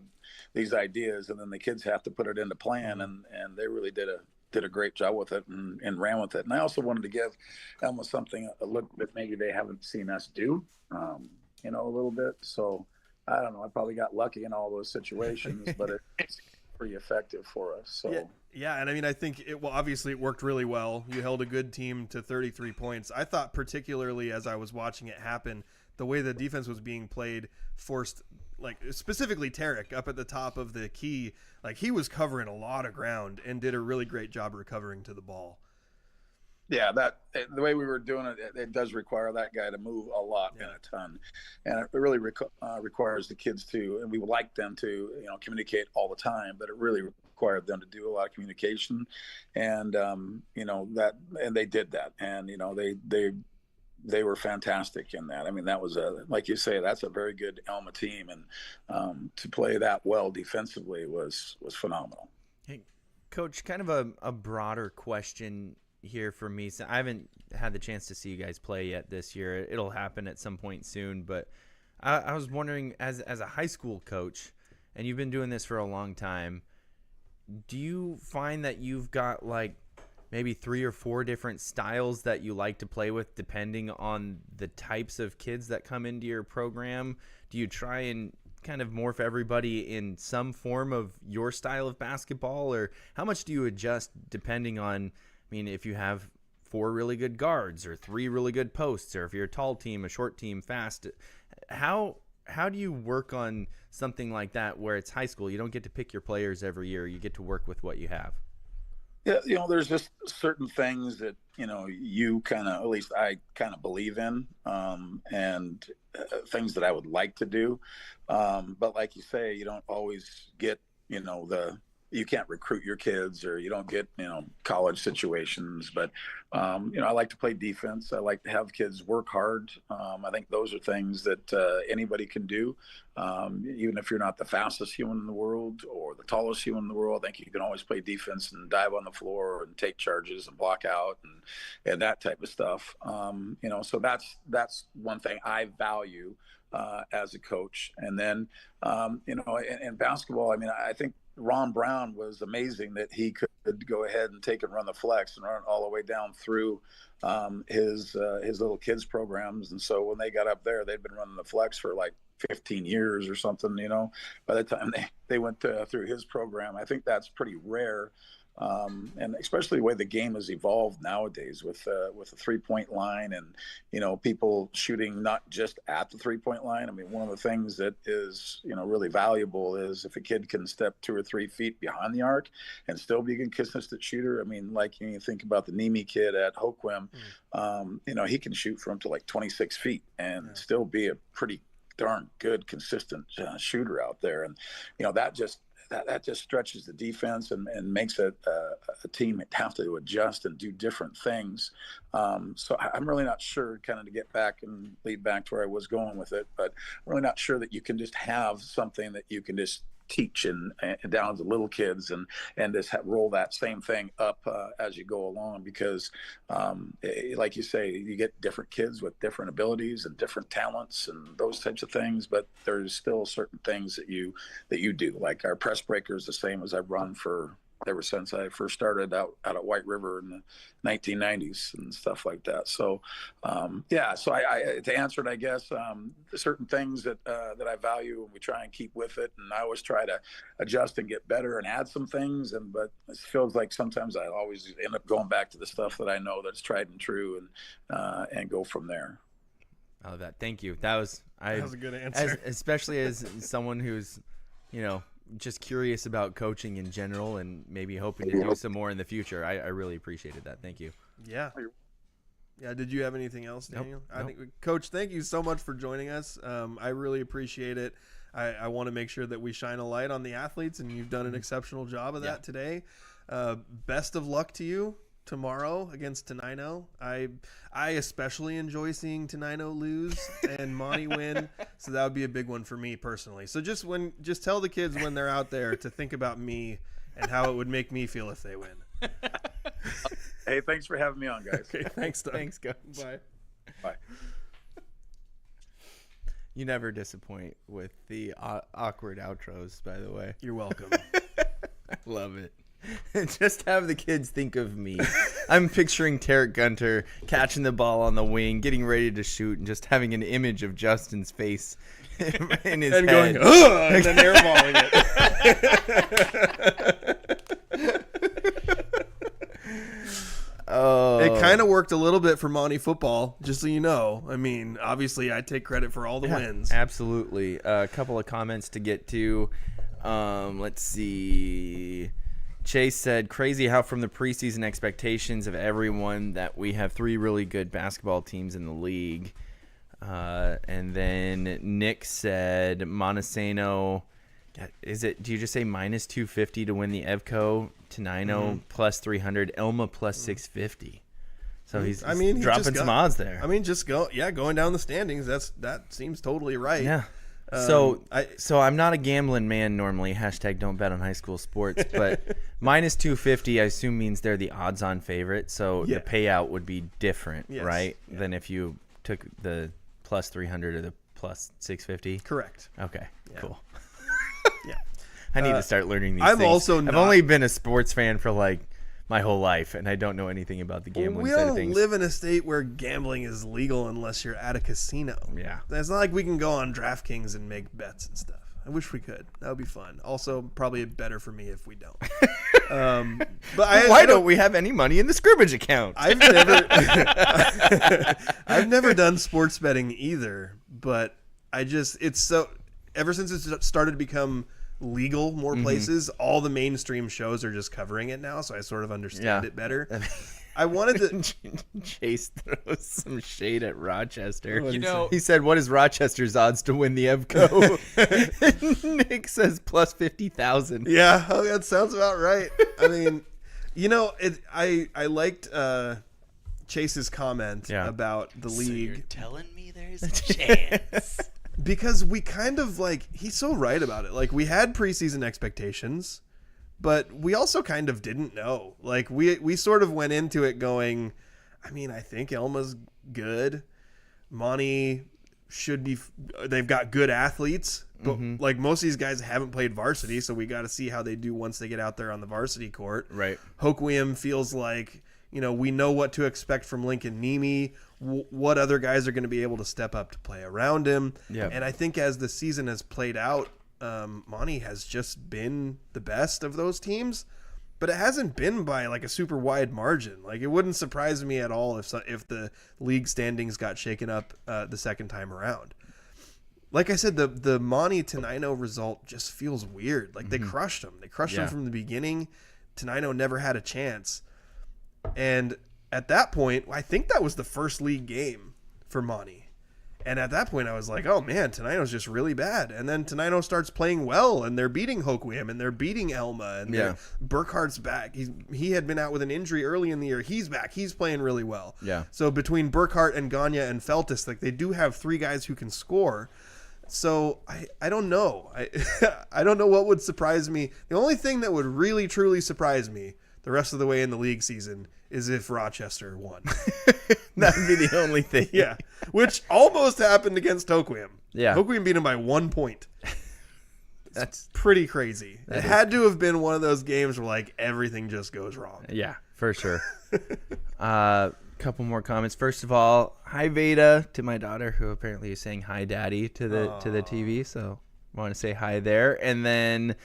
these ideas, and then the kids have to put it into plan, and they really did a great job with it and ran with it. And I also wanted to give Elma something a little bit maybe they haven't seen us do, a little bit. So I don't know. I probably got lucky in all those situations, but it's pretty effective for us. So. Yeah, and I mean, I think obviously it worked really well. You held a good team to 33 points. I thought particularly as I was watching it happen, the way the defense was being played forced, like specifically Tarek up at the top of the key, like he was covering a lot of ground and did a really great job recovering to the ball. Yeah, the way we were doing it, it does require that guy to move a lot and a ton, and it really requires the kids to, and we would like them to, communicate all the time, but it really required them to do a lot of communication, and and they did that, and they were fantastic in that. I mean, that was like you say, that's a very good Elma team, and to play that well defensively was phenomenal. Hey, Coach, kind of a broader question here for me. So I haven't had the chance to see you guys play yet this year. It'll happen at some point soon. But I was wondering, as a high school coach, and you've been doing this for a long time, do you find that you've got like maybe 3 or 4 different styles that you like to play with depending on the types of kids that come into your program? Do you try and kind of morph everybody in some form of your style of basketball, or how much do you adjust depending on, I mean, if you have 4 really good guards or 3 really good posts, or if you're a tall team, a short team, fast, how do you work on something like that where it's high school? You don't get to pick your players every year. You get to work with what you have. Yeah, there's just certain things that, you kind of, at least I kind of believe in, and things that I would like to do. But like you say, you don't always get, you can't recruit your kids, or you don't get, college situations. But, I like to play defense. I like to have kids work hard. I think those are things that anybody can do. Even if you're not the fastest human in the world or the tallest human in the world, I think you can always play defense and dive on the floor and take charges and block out and that type of stuff. So that's one thing I value as a coach. And then, in basketball, I mean, I think Ron Brown was amazing that he could go ahead and take and run the flex and run it all the way down through his little kids programs. And so when they got up there, they'd been running the flex for like 15 years or something, by the time they went through his program. I think that's pretty rare. And especially the way the game has evolved nowadays with the 3-point line and, people shooting not just at the 3-point line. I mean, one of the things that is, really valuable is if a kid can step 2 or 3 feet behind the arc and still be a consistent shooter. I mean, like you think about the Nemi kid at Hoquiam, he can shoot from to like 26 feet and still be a pretty darn good, consistent shooter out there. And, that just stretches the defense and makes a team have to adjust and do different things. So I'm really not sure, kind of to get back and lead back to where I was going with it, but I'm really not sure that you can just have something that you can just teach and down to little kids and just roll that same thing up as you go along, because like you say, you get different kids with different abilities and different talents and those types of things, but there's still certain things that you do, like our press breaker is the same as I've run for ever since I first started out at White River in the 1990s and stuff like that. So, so I to answer it, I guess, certain things that I value, and we try and keep with it. And I always try to adjust and get better and add some things. But it feels like sometimes I always end up going back to the stuff that I know that's tried and true and go from there. I love that. Thank you. That was a good answer. Especially as someone who's, just curious about coaching in general and maybe hoping to do some more in the future. I really appreciated that. Thank you. Yeah. Did you have anything else, Daniel? Nope. I think, Coach, thank you so much for joining us. I really appreciate it. I want to make sure that we shine a light on the athletes, and you've done an exceptional job of that today. Best of luck to you tomorrow against Tenino. I especially enjoy seeing Tenino lose and Monte win, so that would be a big one for me personally. So just tell the kids when they're out there to think about me and how it would make me feel if they win. Hey, thanks for having me on, guys. Okay, thanks, Doug. Thanks, Coach. Bye. You never disappoint with the awkward outros, by the way. You're welcome. I love it. Just have the kids think of me. I'm picturing Tarek Gunter catching the ball on the wing, getting ready to shoot, and just having an image of Justin's face in his and head. Going, ugh, and then airballing it. Oh. It kind of worked a little bit for Monte football, just so you know. I mean, obviously, I take credit for all the wins. Absolutely. A couple of comments to get to. Let's see. Chase said, crazy how from the preseason expectations of everyone that we have 3 really good basketball teams in the league. And then Nick said, Montesano, do you just say minus 250 to win the Evco? Tenino plus 300, Elma plus 650. So he's dropping some odds there. I mean, just going down the standings. That seems totally right. Yeah. So I'm not a gambling man normally. # don't bet on high school sports. Minus 250, I assume means they're the odds-on favorite, so the payout would be different, right? Yeah. Than if you took the plus 300 or the plus 650. Correct. Okay, cool. Yeah. I need to start learning these things. I've only been a sports fan for like my whole life, and I don't know anything about the gambling side of things. We don't live in a state where gambling is legal unless you're at a casino. Yeah. It's not like we can go on DraftKings and make bets and stuff. I wish we could. That would be fun. Also, probably better for me if we don't. But why don't we have any money in the Scrimmage account? I've never done sports betting either, but it's so ever since it started to become legal more places, all the mainstream shows are just covering it now, so I sort of understand it better. I wanted to Chase throws some shade at Rochester. You he said, "What is Rochester's odds to win the Evco?" Nick says plus 50,000. Yeah, that sounds about right. I mean, I liked Chase's comment about the league. So you're telling me there's a chance. Because we kind of he's so right about it. Like, we had preseason expectations, but we also kind of didn't know. Like, we sort of went into it going, I mean, I think Elma's good. Monte should be, they've got good athletes, but like most of these guys haven't played varsity, so we got to see how they do once they get out there on the varsity court. Right. Hoquiam feels like, we know what to expect from Lincoln Nemi, what other guys are going to be able to step up to play around him. Yeah. And I think as the season has played out, Monte has just been the best of those teams, but it hasn't been by like a super wide margin. Like, it wouldn't surprise me at all if the league standings got shaken up the second time around. Like I said, the Monte Tenino result just feels weird. Like, they crushed them. They crushed them from the beginning. Tenino never had a chance. And at that point, I think that was the first league game for Monte. And at that point, I was like, oh, man, Tenino's just really bad. And then Tenino starts playing well, and they're beating Hoquiam, and they're beating Elma, and Burkhart's back. He had been out with an injury early in the year. He's back. He's playing really well. Yeah. So between Burkhart and Gagne and Feltis, like, they do have three guys who can score. So I don't know. I don't know what would surprise me. The only thing that would really, truly surprise me the rest of the way in the league season is if Rochester won. That would be the only thing. Yeah. Which almost happened against Hoquiam. Yeah. Hoquiam beat him by 1 point. That's pretty crazy. It had to have been one of those games where like everything just goes wrong. Yeah, for sure. Couple more comments. First of all, hi Veda to my daughter, who apparently is saying hi daddy to the TV. So I want to say hi there. And then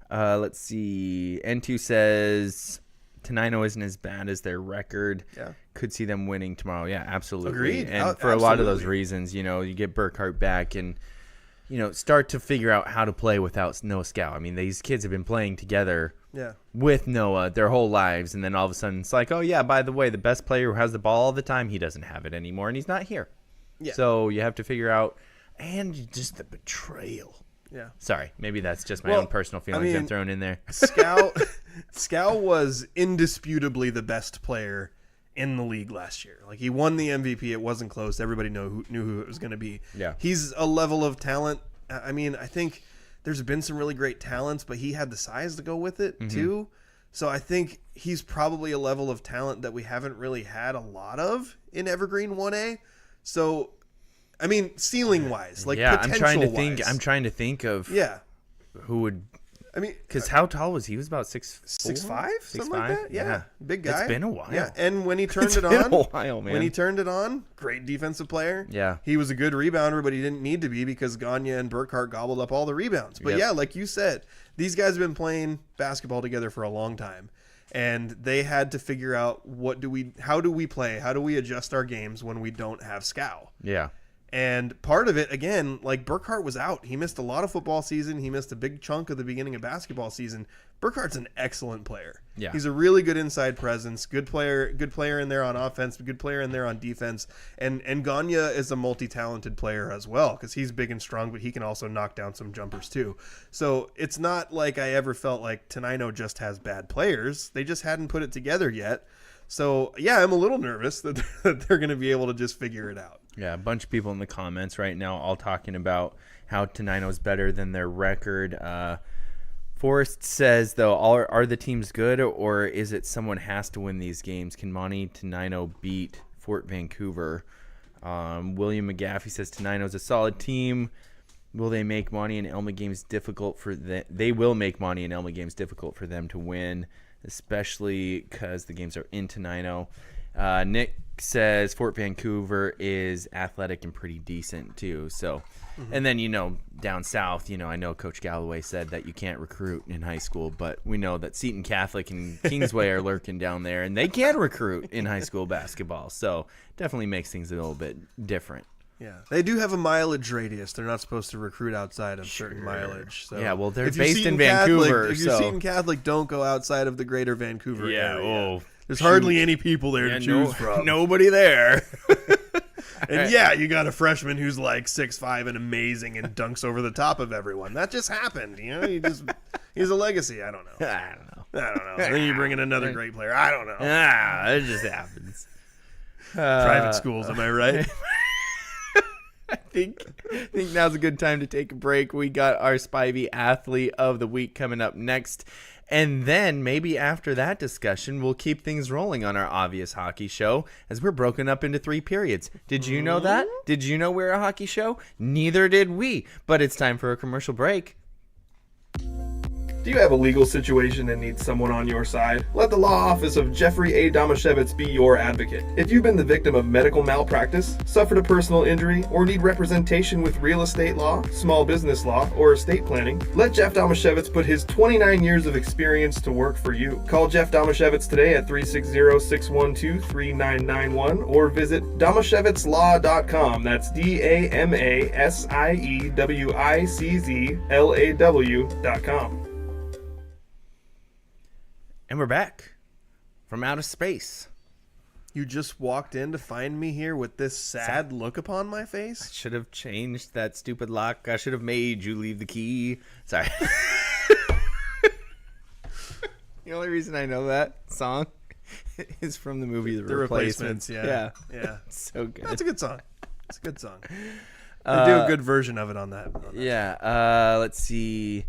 let's see. N2 says Tenino isn't as bad as their record. Yeah. Could see them winning tomorrow. Yeah, absolutely. Agreed. And for a lot of those reasons, you get Burkhart back and, start to figure out how to play without Noah Scow. I mean, these kids have been playing together with Noah their whole lives. And then all of a sudden it's like, oh, yeah, by the way, the best player who has the ball all the time, he doesn't have it anymore, and he's not here. Yeah. So you have to figure out, and just the betrayal. Yeah. Sorry, maybe that's just my own personal feelings I'm throwing in there. Scow was indisputably the best player in the league last year. Like, he won the MVP. It wasn't close. Everybody knew who it was going to be. Yeah. He's a level of talent. I mean, I think there's been some really great talents, but he had the size to go with it too. So I think he's probably a level of talent that we haven't really had a lot of in Evergreen 1A. So, I mean, ceiling wise, potential I'm trying to think of who would. I mean, because how tall was he? He was about 6'5", something like that. Yeah, big guy. It's been a while. Yeah, and when he turned it's been a while, man. When he turned it on, great defensive player. Yeah, he was a good rebounder, but he didn't need to be because Gagne and Burkhart gobbled up all the rebounds. But yeah, like you said, these guys have been playing basketball together for a long time, and they had to figure out how do we play, how do we adjust our games when we don't have Scow. Yeah. And part of it, again, like Burkhart was out. He missed a lot of football season. He missed a big chunk of the beginning of basketball season. Burkhart's an excellent player. Yeah. He's a really good inside presence, good player in there on offense, good player in there on defense. And Gagne is a multi-talented player as well because he's big and strong, but he can also knock down some jumpers too. So it's not like I ever felt like Tenino just has bad players. They just hadn't put it together yet. So, yeah, I'm a little nervous that they're going to be able to just figure it out. Yeah, a bunch of people in the comments right now all talking about how Tenino's better than their record. Forrest says, though, are the teams good, or is it someone has to win these games? Can Monte Tenino beat Fort Vancouver? William McGaffey says Tenino's a solid team. Will they make Monte and Elma games difficult for them? They will make Monte and Elma games difficult for them to win, especially because the games are in Tenino. Nick says Fort Vancouver is athletic and pretty decent too. So, and then down south, I know Coach Galloway said that you can't recruit in high school, but we know that Seton Catholic and Kingsway are lurking down there, and they can recruit in high school basketball. So, definitely makes things a little bit different. Yeah, they do have a mileage radius. They're not supposed to recruit outside of certain mileage. So yeah, well, they're if you're based in Seton Catholic, Vancouver. If you're Seton Catholic, don't go outside of the greater Vancouver area. There's shoot. hardly any people there to choose from. Nobody there. And yeah, you got a freshman who's like 6'5" and amazing and dunks over the top of everyone. That just happened. He's a legacy. I don't know. I don't know. And then you bring in another great player. I don't know. It just happens. Private schools, am I right? I think now's a good time to take a break. We got our Spivey Athlete of the Week coming up next. And then maybe after that discussion, we'll keep things rolling on our Obvious Hockey Show as we're broken up into 3 periods. Did you know that? Did you know we're a hockey show? Neither did we. But it's time for a commercial break. Do you have a legal situation and need someone on your side? Let the law office of Jeffrey A. Damashevitz be your advocate. If you've been the victim of medical malpractice, suffered a personal injury, or need representation with real estate law, small business law, or estate planning, let Jeff Damashevitz put his 29 years of experience to work for you. Call Jeff Damashevitz today at 360-612-3991 or visit damashevitzlaw.com. That's DAMASIEWICZLAW.com. And we're back from outer space. You just walked in to find me here with this sad look upon my I face? should have changed that stupid lock. I should have made you leave the key. Sorry. The only reason I know that song is from the movie The Replacements. Yeah. It's so good. That's a good song. It's a good song. They do a good version of it on that. Yeah. Let's see.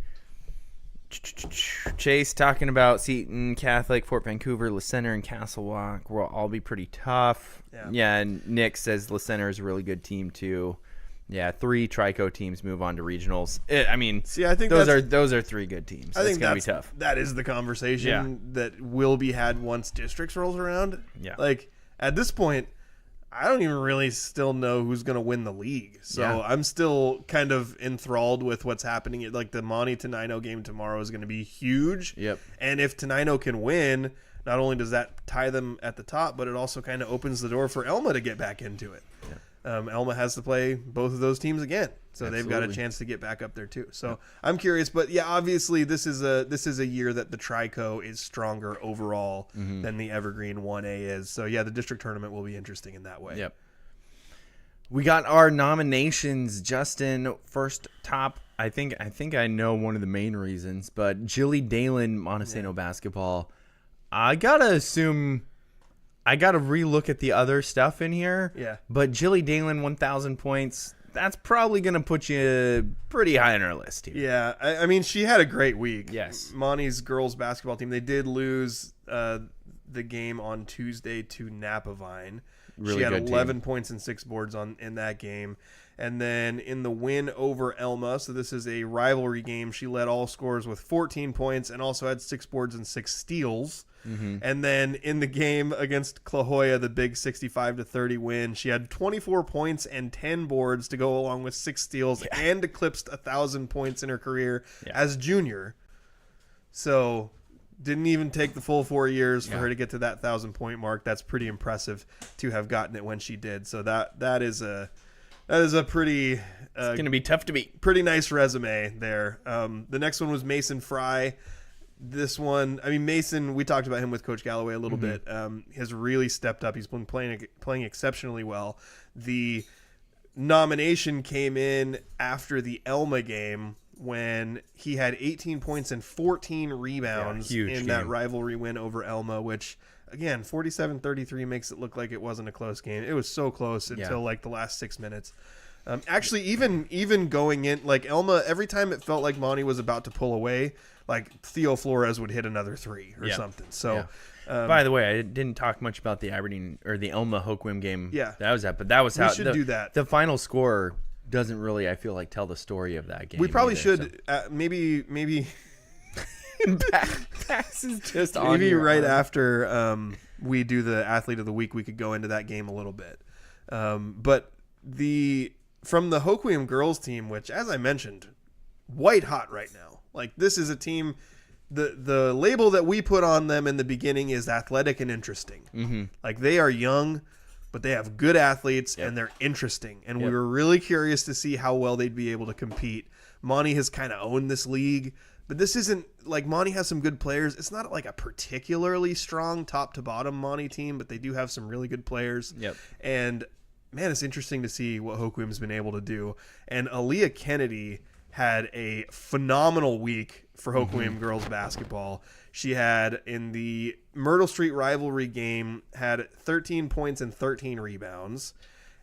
Chase talking about Seton Catholic, Fort Vancouver, La Center, and Castle Rock will all be pretty tough. Yeah, and Nick says La Center is a really good team too. Yeah, 3 Trico teams move on to regionals. I think those are 3 good teams. I think gonna be tough. That is the conversation that will be had once districts rolls around. Yeah, like at this point, I don't even really still know who's going to win the league. So I'm still kind of enthralled with what's happening. Like the Monte Tenino game tomorrow is going to be huge. Yep. And if Tenino can win, not only does that tie them at the top, but it also kind of opens the door for Elma to get back into it. Yeah. Elma has to play both of those teams again. So they've got a chance to get back up there too. So I'm curious, but yeah, obviously this is a year that the Trico is stronger overall than the Evergreen 1A is. So yeah, the district tournament will be interesting in that way. Yep. We got our nominations, Justin. First top, I think I know one of the main reasons, but Jilly Dalen Montesano basketball. I gotta assume. I got to relook at the other stuff in here. Yeah. But Jilly Dalen, 1,000 points, that's probably going to put you pretty high on our list here. Yeah. I mean, she had a great week. Yes. Monty's girls basketball team, they did lose the game on Tuesday to Napavine. Really she had good 11 team. points and 6 boards in that game. And then in the win over Elma, so this is a rivalry game, she led all scorers with 14 points and also had 6 boards and 6 steals. And then in the game against La Jolla, the big 65-30 win, she had 24 points and 10 boards to go along with 6 steals and eclipsed 1,000 points in her career as junior. So didn't even take the full 4 years for her to get to that 1,000-point mark. That's pretty impressive to have gotten it when she did. So that is a pretty It's going to be tough to beat. Pretty nice resume there. The next one was Mason Fry. This one, I mean, Mason, we talked about him with Coach Galloway a little bit. Has really stepped up. He's been playing exceptionally well. The nomination came in after the Elma game when he had 18 points and 14 rebounds in that rivalry win over Elma, which, again, 47-33 makes it look like it wasn't a close game. It was so close until like the last 6 minutes. Actually, even going in, like Elma, every time it felt like Monte was about to pull away, like Theo Flores would hit another 3 or something. So, by the way, I didn't talk much about the Aberdeen or the Elma Hoquiam game. Yeah. That was that, but that was how we should do that. The final score doesn't really, I feel like, tell the story of that game. We probably either, should maybe Pass is just on maybe your right arm. after we do the athlete of the week, we could go into that game a little bit. But from the Hoquiam girls team, which, as I mentioned, white hot right now. Like, this is a team. The label that we put on them in the beginning is athletic and interesting. Mm-hmm. Like, they are young, but they have good athletes and they're interesting. And we were really curious to see how well they'd be able to compete. Monte has kind of owned this league, but this isn't like Monte has some good players. It's not like a particularly strong top to bottom Monte team, but they do have some really good players. Yep. And man, it's interesting to see what Hoquiam's been able to do. And Aaliyah Kennedy had a phenomenal week for Hoquiam girls basketball. She had, in the Myrtle Street rivalry game, had 13 points and 13 rebounds.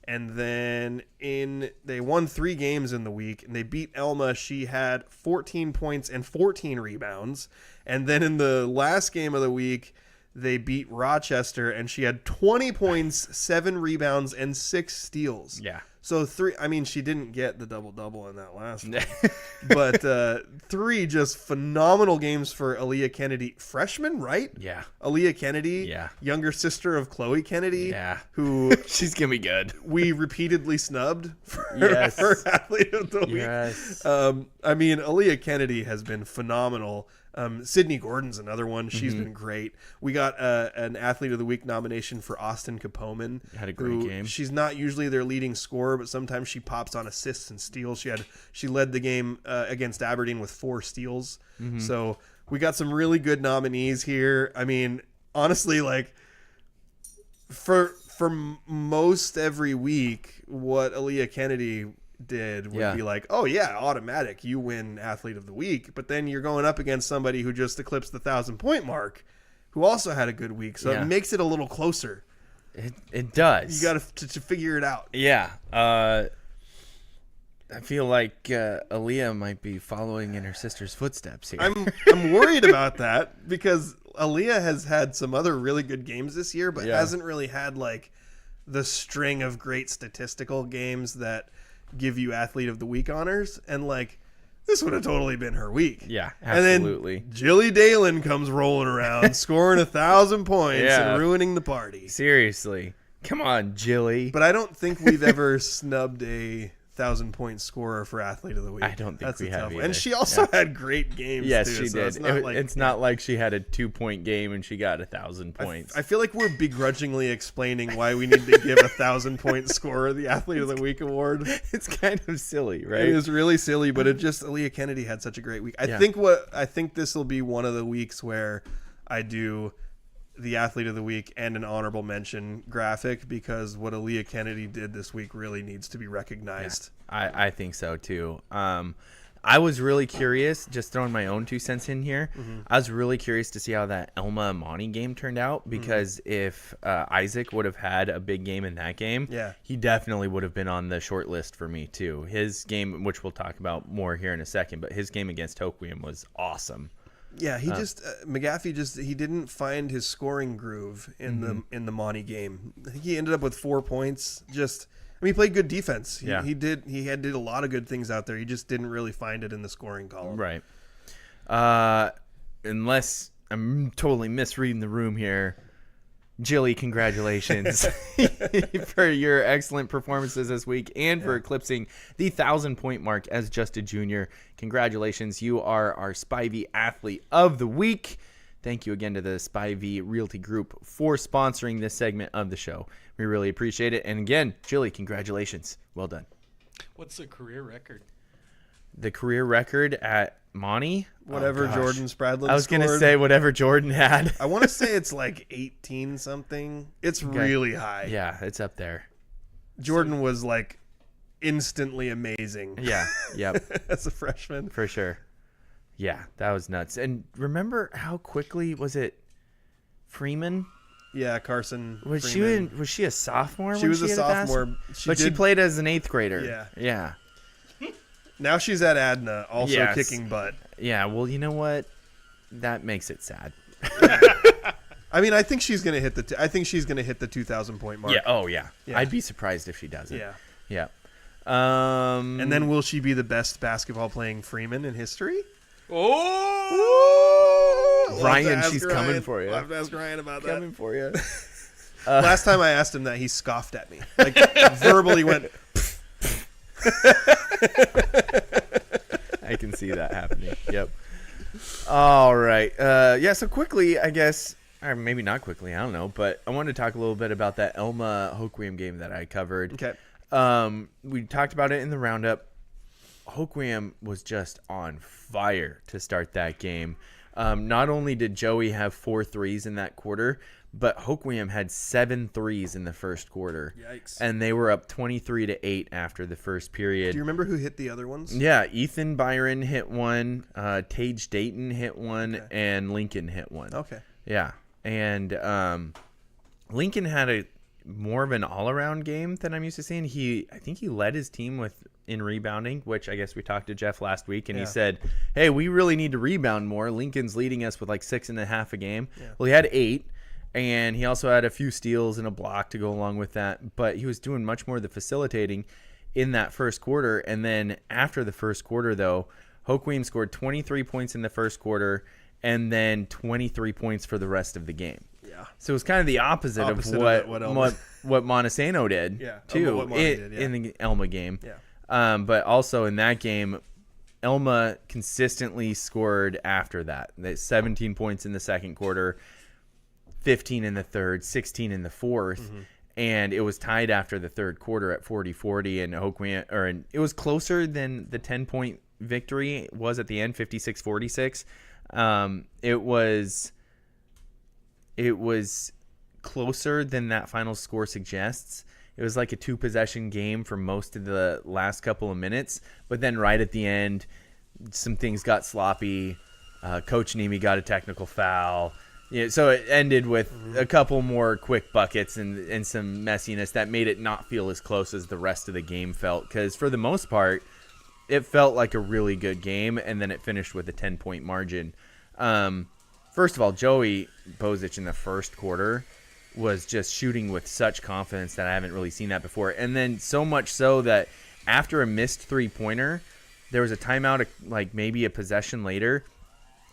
And then they won 3 games in the week, and they beat Elma. She had 14 points and 14 rebounds. And then in the last game of the week, they beat Rochester, and she had 20 points, 7 rebounds, and 6 steals. Yeah. So 3, I mean, she didn't get the double-double in that last one. But 3 just phenomenal games for Aaliyah Kennedy. Freshman, right? Yeah. Aaliyah Kennedy, Yeah. younger sister of Chloe Kennedy, Yeah. who She's going to be good. we repeatedly snubbed for Yes. Athlete of the Week. Yes. I mean, Aaliyah Kennedy has been phenomenal. Sydney Gordon's another one. She's been great. We got an Athlete of the Week nomination for Austin Capoman. Had a great who, game. She's not usually their leading scorer, but sometimes she pops on assists and steals. She led the game against Aberdeen with 4 steals. So we got some really good nominees here. I mean, honestly, like for most every week, what Aaliyah Kennedy did would be like, oh yeah, automatic, you win Athlete of the Week. But then you're going up against somebody who just eclipsed the 1,000-point mark, who also had a good week. So it makes it a little closer. It does. You got to figure it out. Yeah. I feel like Aaliyah might be following in her sister's footsteps here. I'm worried about that because Aaliyah has had some other really good games this year, but hasn't really had like the string of great statistical games that give you Athlete of the Week honors. And like, this would have totally been her week. Yeah, absolutely. And then Jilly Dalen comes rolling around, scoring 1,000 points and ruining the party. Seriously. Come on, Jilly. But I don't think we've ever snubbed a 1,000-point scorer for Athlete of the Week. I don't think we have either. And she also had great games. Yes, too, she so did. It's not like she had a 2-point game and she got 1,000 points. I feel like we're begrudgingly explaining why we need to give 1,000-point scorer the Athlete of the Week award. It's kind of silly, right? It is really silly, but it just Aaliyah Kennedy had such a great week. I think this will be one of the weeks where I do the Athlete of the Week and an honorable mention graphic, because what Aaliyah Kennedy did this week really needs to be recognized. Yeah, I think so too. I was really curious, just throwing my own 2 cents in here. I was really curious to see how that Elma Monte game turned out, because if Isaac would have had a big game in that game, he definitely would have been on the short list for me too. His game, which we'll talk about more here in a second, but his game against Hoquiam was awesome. Yeah, he McGaffey he didn't find his scoring groove in the Monte game. I think he ended up with 4 points. He played good defense. He did a lot of good things out there. He just didn't really find it in the scoring column. Right. Unless I'm totally misreading the room here. Jilly, congratulations for your excellent performances this week and for eclipsing the 1,000-point mark as just a junior. Congratulations. You are our Spivey Athlete of the Week. Thank you again to the Spivey Realty Group for sponsoring this segment of the show. We really appreciate it. And again, Jilly, congratulations. Well done. What's the career record? The career record at Monte? Whatever Jordan Spradlin I was going to scored. say whatever Jordan had. I want to say it's like 18 something. It's really high. Yeah, it's up there. Jordan was like instantly amazing. Yeah, yep. As a freshman. For sure. Yeah, that was nuts. And remember how quickly was it Freeman Yeah, Carson. Was Freeman. she a sophomore? She was a had pass? sophomore. She played as an 8th grader. Yeah. Yeah. Now she's at Adna, also Yes. kicking butt. Yeah. Well, you know what? That makes it sad. I mean, I think she's gonna hit the. I think she's gonna hit the 2,000 point mark. Yeah. Oh, yeah. Yeah. I'd be surprised if she doesn't. Yeah. Yeah. And then will she be the best basketball playing Freeman in history? Oh, Ryan, she's coming for you. I'll have to ask Ryan about that. Coming for you. Last time I asked him that, he scoffed at me. Like, verbally went, I can see that happening. Yep. All right. Yeah, so quickly, I guess, or maybe not quickly, I don't know, but I wanted to talk a little bit about that Elma Hoquiam game that I covered. Okay. We talked about it in the roundup. Hoquiam was just on fire to start that game. Not only did Joey have 4 threes in that quarter, but Hoquiam had 7 threes in the first quarter. Yikes. And they were up 23-8 after the first period. Do you remember who hit the other ones? Yeah, Ethan Byron hit one, Tage Dayton hit one, and Lincoln hit one. Okay. Yeah, and Lincoln had more of an all-around game than I'm used to seeing. I think he led his team in rebounding, which I guess we talked to Jeff last week, and he said, hey, we really need to rebound more. Lincoln's leading us with like 6.5 a game. Yeah. Well, he had 8. And he also had a few steals and a block to go along with that. But he was doing much more of the facilitating in that first quarter. And then after the first quarter, though, Hoquiam scored 23 points in the first quarter and then 23 points for the rest of the game. Yeah. So it was kind of the opposite of what Montesano did, too, in the Elma game. Yeah. But also in that game, Elma consistently scored after that. 17 points in the second quarter. 15 in the third, 16 in the fourth, and it was tied after the third quarter at 40-40, and Hoquiam, it was closer than the 10-point victory was at the end, 56-46. It was closer than that final score suggests. It was like a 2-possession game for most of the last couple of minutes, but then right at the end, some things got sloppy. Coach Nemi got a technical foul. Yeah, so it ended with a couple more quick buckets and some messiness that made it not feel as close as the rest of the game felt. Because for the most part, it felt like a really good game, and then it finished with a 10-point margin. First of all, Joey Bozic in the first quarter was just shooting with such confidence that I haven't really seen that before. And then so much so that after a missed three-pointer, there was a timeout, like maybe a possession later,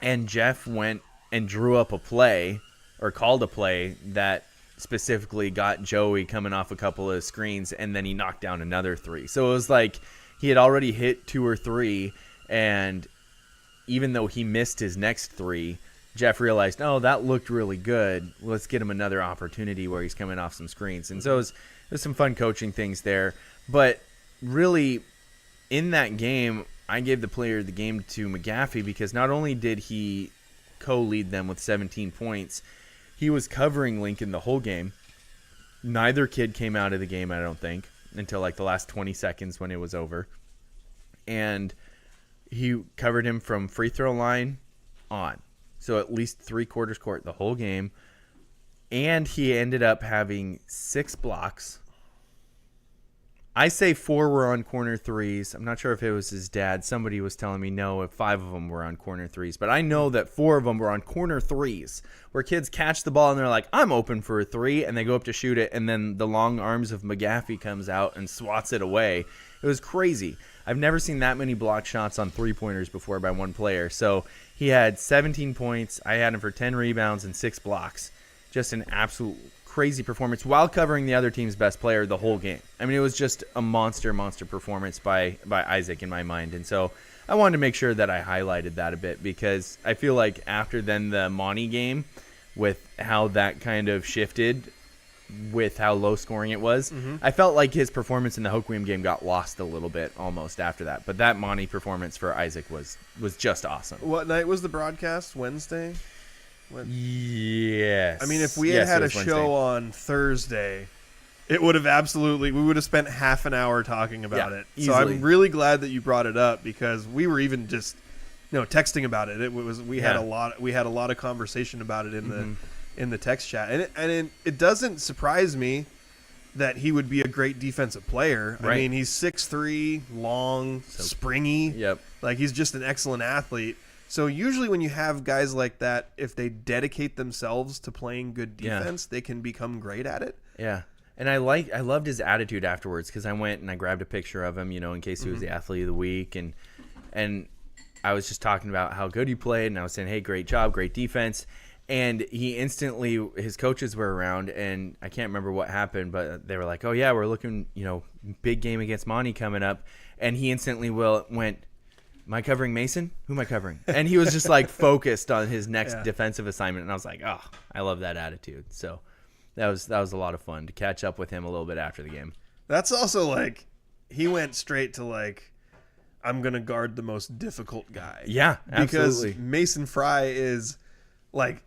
and Jeff went and drew up a play or called a play that specifically got Joey coming off a couple of screens, and then he knocked down another 3. So it was like he had already hit 2 or 3, and even though he missed his next 3, Jeff realized, oh, that looked really good. Let's get him another opportunity where he's coming off some screens. And so it was some fun coaching things there. But really, in that game, I gave the player of the game to McGaffey because not only did he co-lead them with 17 points. He was covering Lincoln the whole game. Neither kid came out of the game, I don't think, until like the last 20 seconds when it was over. And he covered him from free throw line on. So at least 3/4 court the whole game. And he ended up having 6 blocks. I say 4 were on corner 3s. I'm not sure if it was his dad. Somebody was telling me no, if 5 of them were on corner 3s. But I know that 4 of them were on corner 3s, where kids catch the ball and they're like, I'm open for a 3, and they go up to shoot it, and then the long arms of McGaffey comes out and swats it away. It was crazy. I've never seen that many block shots on 3-pointers before by one player. So he had 17 points. I had him for 10 rebounds and 6 blocks. Just an absolute crazy performance while covering the other team's best player the whole game. I mean, it was just a monster performance by Isaac in my mind. And so I wanted to make sure that I highlighted that a bit because I feel like after then the Monte game, with how that kind of shifted with how low scoring it was, I felt like his performance in the Hoquiam game got lost a little bit almost after that. But that Monte performance for Isaac was just awesome. What night was the broadcast? Wednesday? Yes. I mean, if we had a show on Thursday, it would have we would have spent half an hour talking about it. Easily. So I'm really glad that you brought it up because we were even just, texting about it. We had a lot of conversation about it in in the text chat, and it doesn't surprise me that he would be a great defensive player. Right. I mean, he's 6'3", long, springy. Yep. Like, he's just an excellent athlete. So usually when you have guys like that, if they dedicate themselves to playing good defense, they can become great at it. Yeah. And I loved his attitude afterwards, because I went and I grabbed a picture of him, in case he was the athlete of the week, and I was just talking about how good he played, and I was saying, hey, great job, great defense. And he instantly, his coaches were around, and I can't remember what happened, but they were like, oh, yeah, we're looking, big game against Monte coming up. And he instantly went, am I covering Mason? Who am I covering? And he was just like focused on his next defensive assignment. And I was like, oh, I love that attitude. So that was a lot of fun to catch up with him a little bit after the game. That's also like, he went straight to like, I'm going to guard the most difficult guy. Yeah, absolutely. Because Mason Fry is like,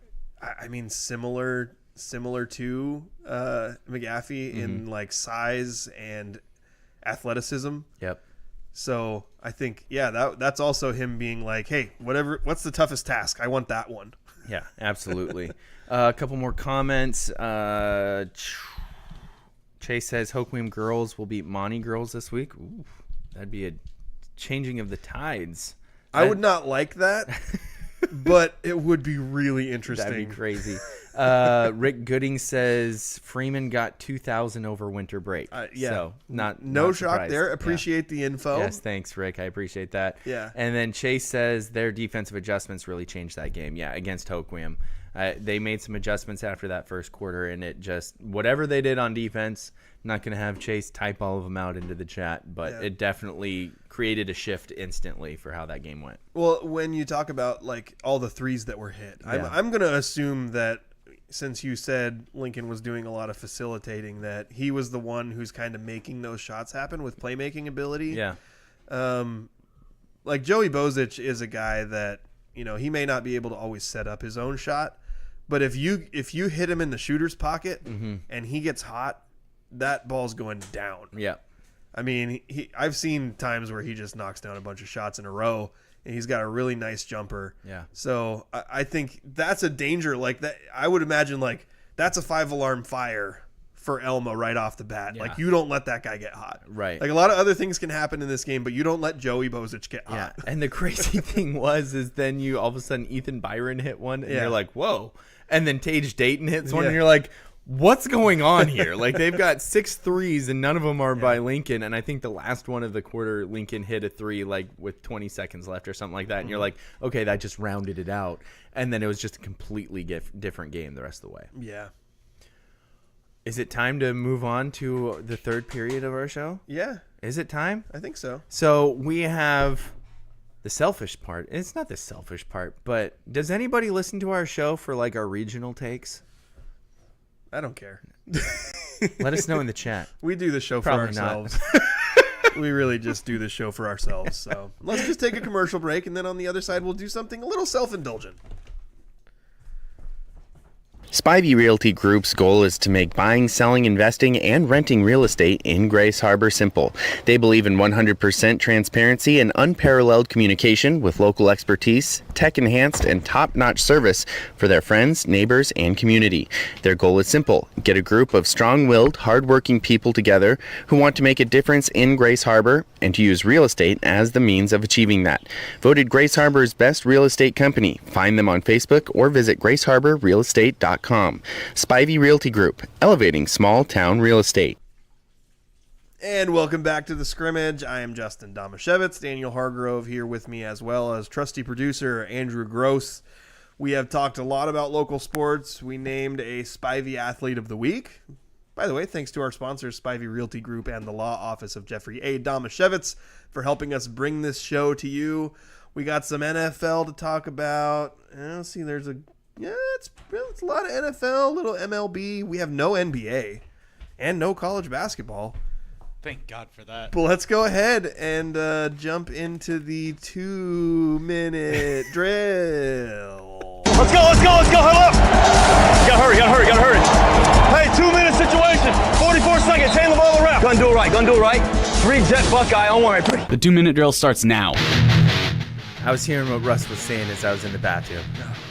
I mean, similar to McGaffey in like size and athleticism. Yep. So I think, that's also him being like, hey, what's the toughest task? I want that one. Yeah, absolutely. A couple more comments. Chase says Hoquiam girls will beat Monte girls this week. Ooh, that'd be a changing of the tides. I would not like that. But it would be really interesting. That'd be crazy. Rick Gooding says Freeman got 2,000 over winter break. So no not shock surprised. there. Appreciate the info. Yes, thanks, Rick. I appreciate that. Yeah. And then Chase says their defensive adjustments really changed that game. Yeah, against Hoquiam. They made some adjustments after that first quarter, and it just, whatever they did on defense, I'm not going to have Chase type all of them out into the chat, but it definitely created a shift instantly for how that game went. Well, when you talk about like all the threes that were hit, I'm going to assume that since you said Lincoln was doing a lot of facilitating, that he was the one who's kind of making those shots happen with playmaking ability. Yeah. Like Joey Bozich is a guy that, he may not be able to always set up his own shot, but if you hit him in the shooter's pocket and he gets hot, that ball's going down. Yeah. I mean, I've seen times where he just knocks down a bunch of shots in a row, and he's got a really nice jumper. Yeah. So I think that's a danger. Like that, I would imagine like that's a 5-alarm fire for Elma right off the bat. Yeah. Like, you don't let that guy get hot. Right. Like, a lot of other things can happen in this game, but you don't let Joey Bozich get hot. Yeah. And the crazy thing is then you all of a sudden Ethan Byron hit one, and you're like, whoa. And then Tage Dayton hits one, and you're like, what's going on here? Like, they've got 6 threes, and none of them are by Lincoln. And I think the last one of the quarter, Lincoln hit a 3 like with 20 seconds left or something like that. And you're like, okay, that just rounded it out. And then it was just a completely different game the rest of the way. Yeah. Is it time to move on to the third period of our show? Yeah. Is it time? I think so. So we have the selfish part. It's not the selfish part, but does anybody listen to our show for like our regional takes? I don't care. Let us know in the chat. We do the show Probably for ourselves. We really just do the show for ourselves. So let's just take a commercial break, and then on the other side, we'll do something a little self-indulgent. Spivey Realty Group's goal is to make buying, selling, investing, and renting real estate in Grace Harbor simple. They believe in 100% transparency and unparalleled communication with local expertise, tech-enhanced, and top-notch service for their friends, neighbors, and community. Their goal is simple: get a group of strong-willed, hard-working people together who want to make a difference in Grace Harbor and to use real estate as the means of achieving that. Voted Grace Harbor's best real estate company. Find them on Facebook or visit graceharborrealestate.com. Spivey Realty Group, elevating small town real estate. And welcome back to the Scrimmage. I am Justin Damashevitz. Daniel Hargrove here with me, as well as trusty producer Andrew Gross. We have talked a lot about local sports. We named a Spivey Athlete of the Week. By the way, thanks to our sponsors, Spivey Realty Group and the Law Office of Jeffrey A. Damashevitz, for helping us bring this show to you. We got some NFL to talk about. Let's see, it's a lot of NFL, little MLB. We have no NBA and no college basketball. Thank God for that. But let's go ahead and jump into the 2-minute drill. Let's go. Huddle up. Gotta hurry. Hey, 2-minute situation. 44 seconds. Hand the ball around. Gonna do it right. 3 jet Buckeye. Don't worry. The 2-minute drill starts now. I was hearing what Russ was saying as I was in the bathroom.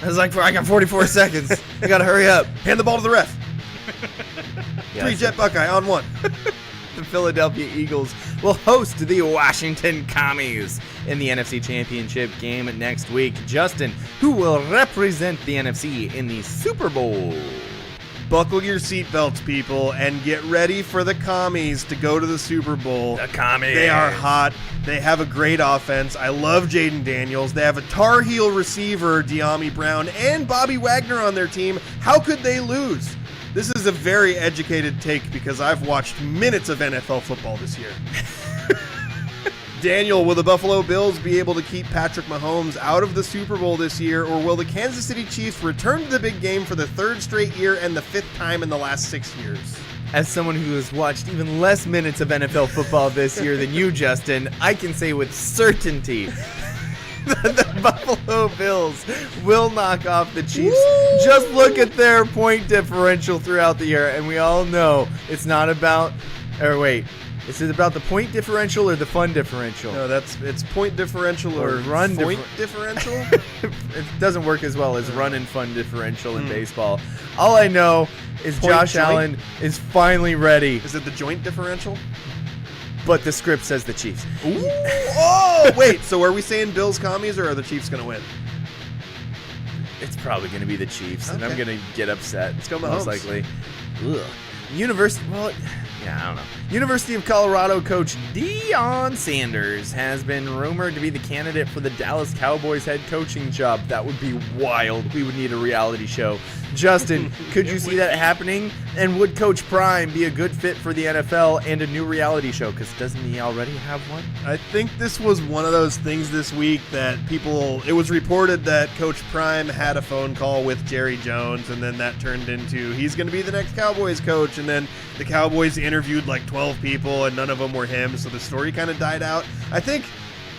I was like, I got 44 seconds. I got to hurry up. Hand the ball to the ref. Yeah, 3 Jet Buckeye on 1. The Philadelphia Eagles will host the Washington Commies in the NFC Championship game next week. Justin, who will represent the NFC in the Super Bowl? Buckle your seatbelts, people, and get ready for the Commies to go to the Super Bowl. The Commies. They are hot. They have a great offense. I love Jaden Daniels. They have a Tar Heel receiver, De'Ami Brown, and Bobby Wagner on their team. How could they lose? This is a very educated take because I've watched minutes of NFL football this year. Daniel, will the Buffalo Bills be able to keep Patrick Mahomes out of the Super Bowl this year, or will the Kansas City Chiefs return to the big game for the 3rd straight year and the 5th time in the last 6 years? As someone who has watched even less minutes of NFL football this year than you, Justin, I can say with certainty that the Buffalo Bills will knock off the Chiefs. Woo! Just look at their point differential throughout the year, and we all know it's not about, or wait, is it about the point differential or the fun differential? No, it's point differential or run point differential. It doesn't work as well as run and fun differential in baseball. All I know is Point Josh joint? Allen is finally ready, Is it the joint differential? but the script says the Chiefs. Ooh. Oh, wait. So are we saying Bills Commies or are the Chiefs going to win? It's probably going to be the Chiefs, and I'm Okay. going to get upset. Let's go most Mahomes. likely. Ugh. I don't know. University of Colorado coach Deion Sanders has been rumored to be the candidate for the Dallas Cowboys head coaching job. That would be wild. We would need a reality show. Justin, could you see that happening? And would Coach Prime be a good fit for the NFL and a new reality show? Because doesn't he already have one? I think this was one of those things this week that it was reported that Coach Prime had a phone call with Jerry Jones, and then that turned into he's going to be the next Cowboys coach, and then the Cowboys interviewed like 12 people, and none of them were him, so the story kind of died out. I think,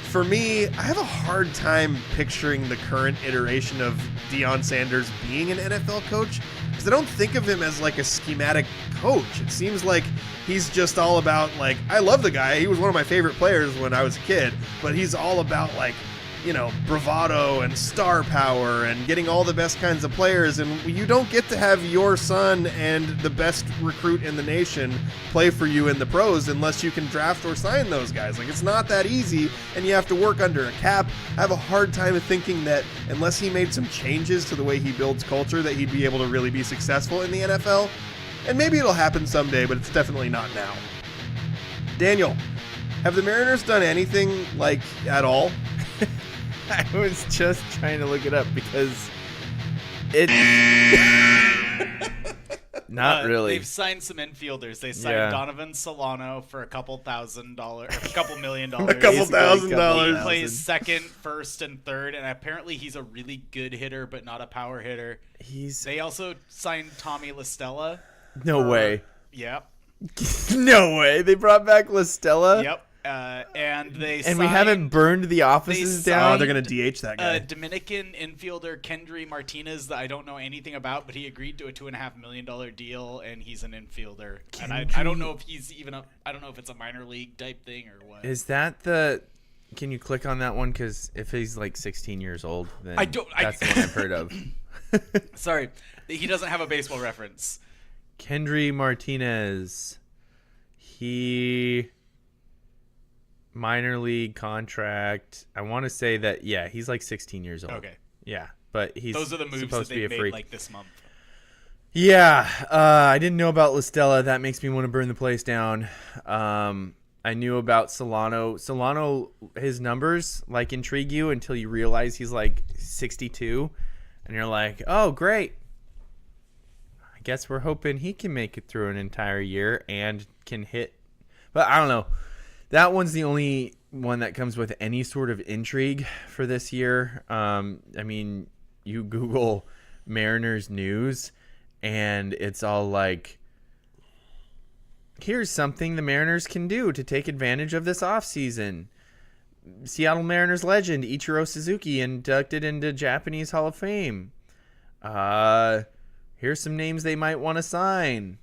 for me, I have a hard time picturing the current iteration of Deion Sanders being an NFL coach, because I don't think of him as like a schematic coach. It seems like he's just all about, like, I love the guy. He was one of my favorite players when I was a kid, but he's all about, like, you know, bravado and star power and getting all the best kinds of players. And you don't get to have your son and the best recruit in the nation play for you in the pros unless you can draft or sign those guys. Like, it's not that easy, and you have to work under a cap. I have a hard time thinking that unless he made some changes to the way he builds culture, that he'd be able to really be successful in the NFL. And maybe it'll happen someday, but it's definitely not now. Daniel, have the Mariners done anything, like, at all? I was just trying to look it up because it. Not really. They've signed some infielders. They signed Donovan Solano for a couple $1,000 or a couple $1 million. A couple $1,000. He plays second, first, and third, and apparently he's a really good hitter, but not a power hitter. They also signed Tommy LaStella. No way. Yep. No way. They brought back LaStella? Yep. And they and we haven't burned the offices down. Oh, they're gonna DH that guy. Dominican infielder Kendry Martinez that I don't know anything about, but he agreed to a $2.5 million deal, and he's an infielder. And I don't know if he's even I don't know if it's a minor league type thing or what. Is that the? Can you click on that one? Because if he's like 16 years old, then that's the one I've heard of. Sorry, he doesn't have a baseball reference. Kendry Martinez. He. Minor league contract. I want to say that, yeah, he's like 16 years old. Okay. Yeah, but he's those are the moves supposed that to be they a made freak. like this month. Yeah, I didn't know about LaStella. That makes me want to burn the place down. I knew about Solano. Solano, his numbers like intrigue you until you realize he's like 62, and you're like, oh, great. I guess we're hoping he can make it through an entire year and can hit. But I don't know. That one's the only one that comes with any sort of intrigue for this year. I mean, you Google Mariners news, and it's all like, here's something the Mariners can do to take advantage of this offseason. Seattle Mariners legend Ichiro Suzuki inducted into Japanese Hall of Fame. Here's some names they might want to sign.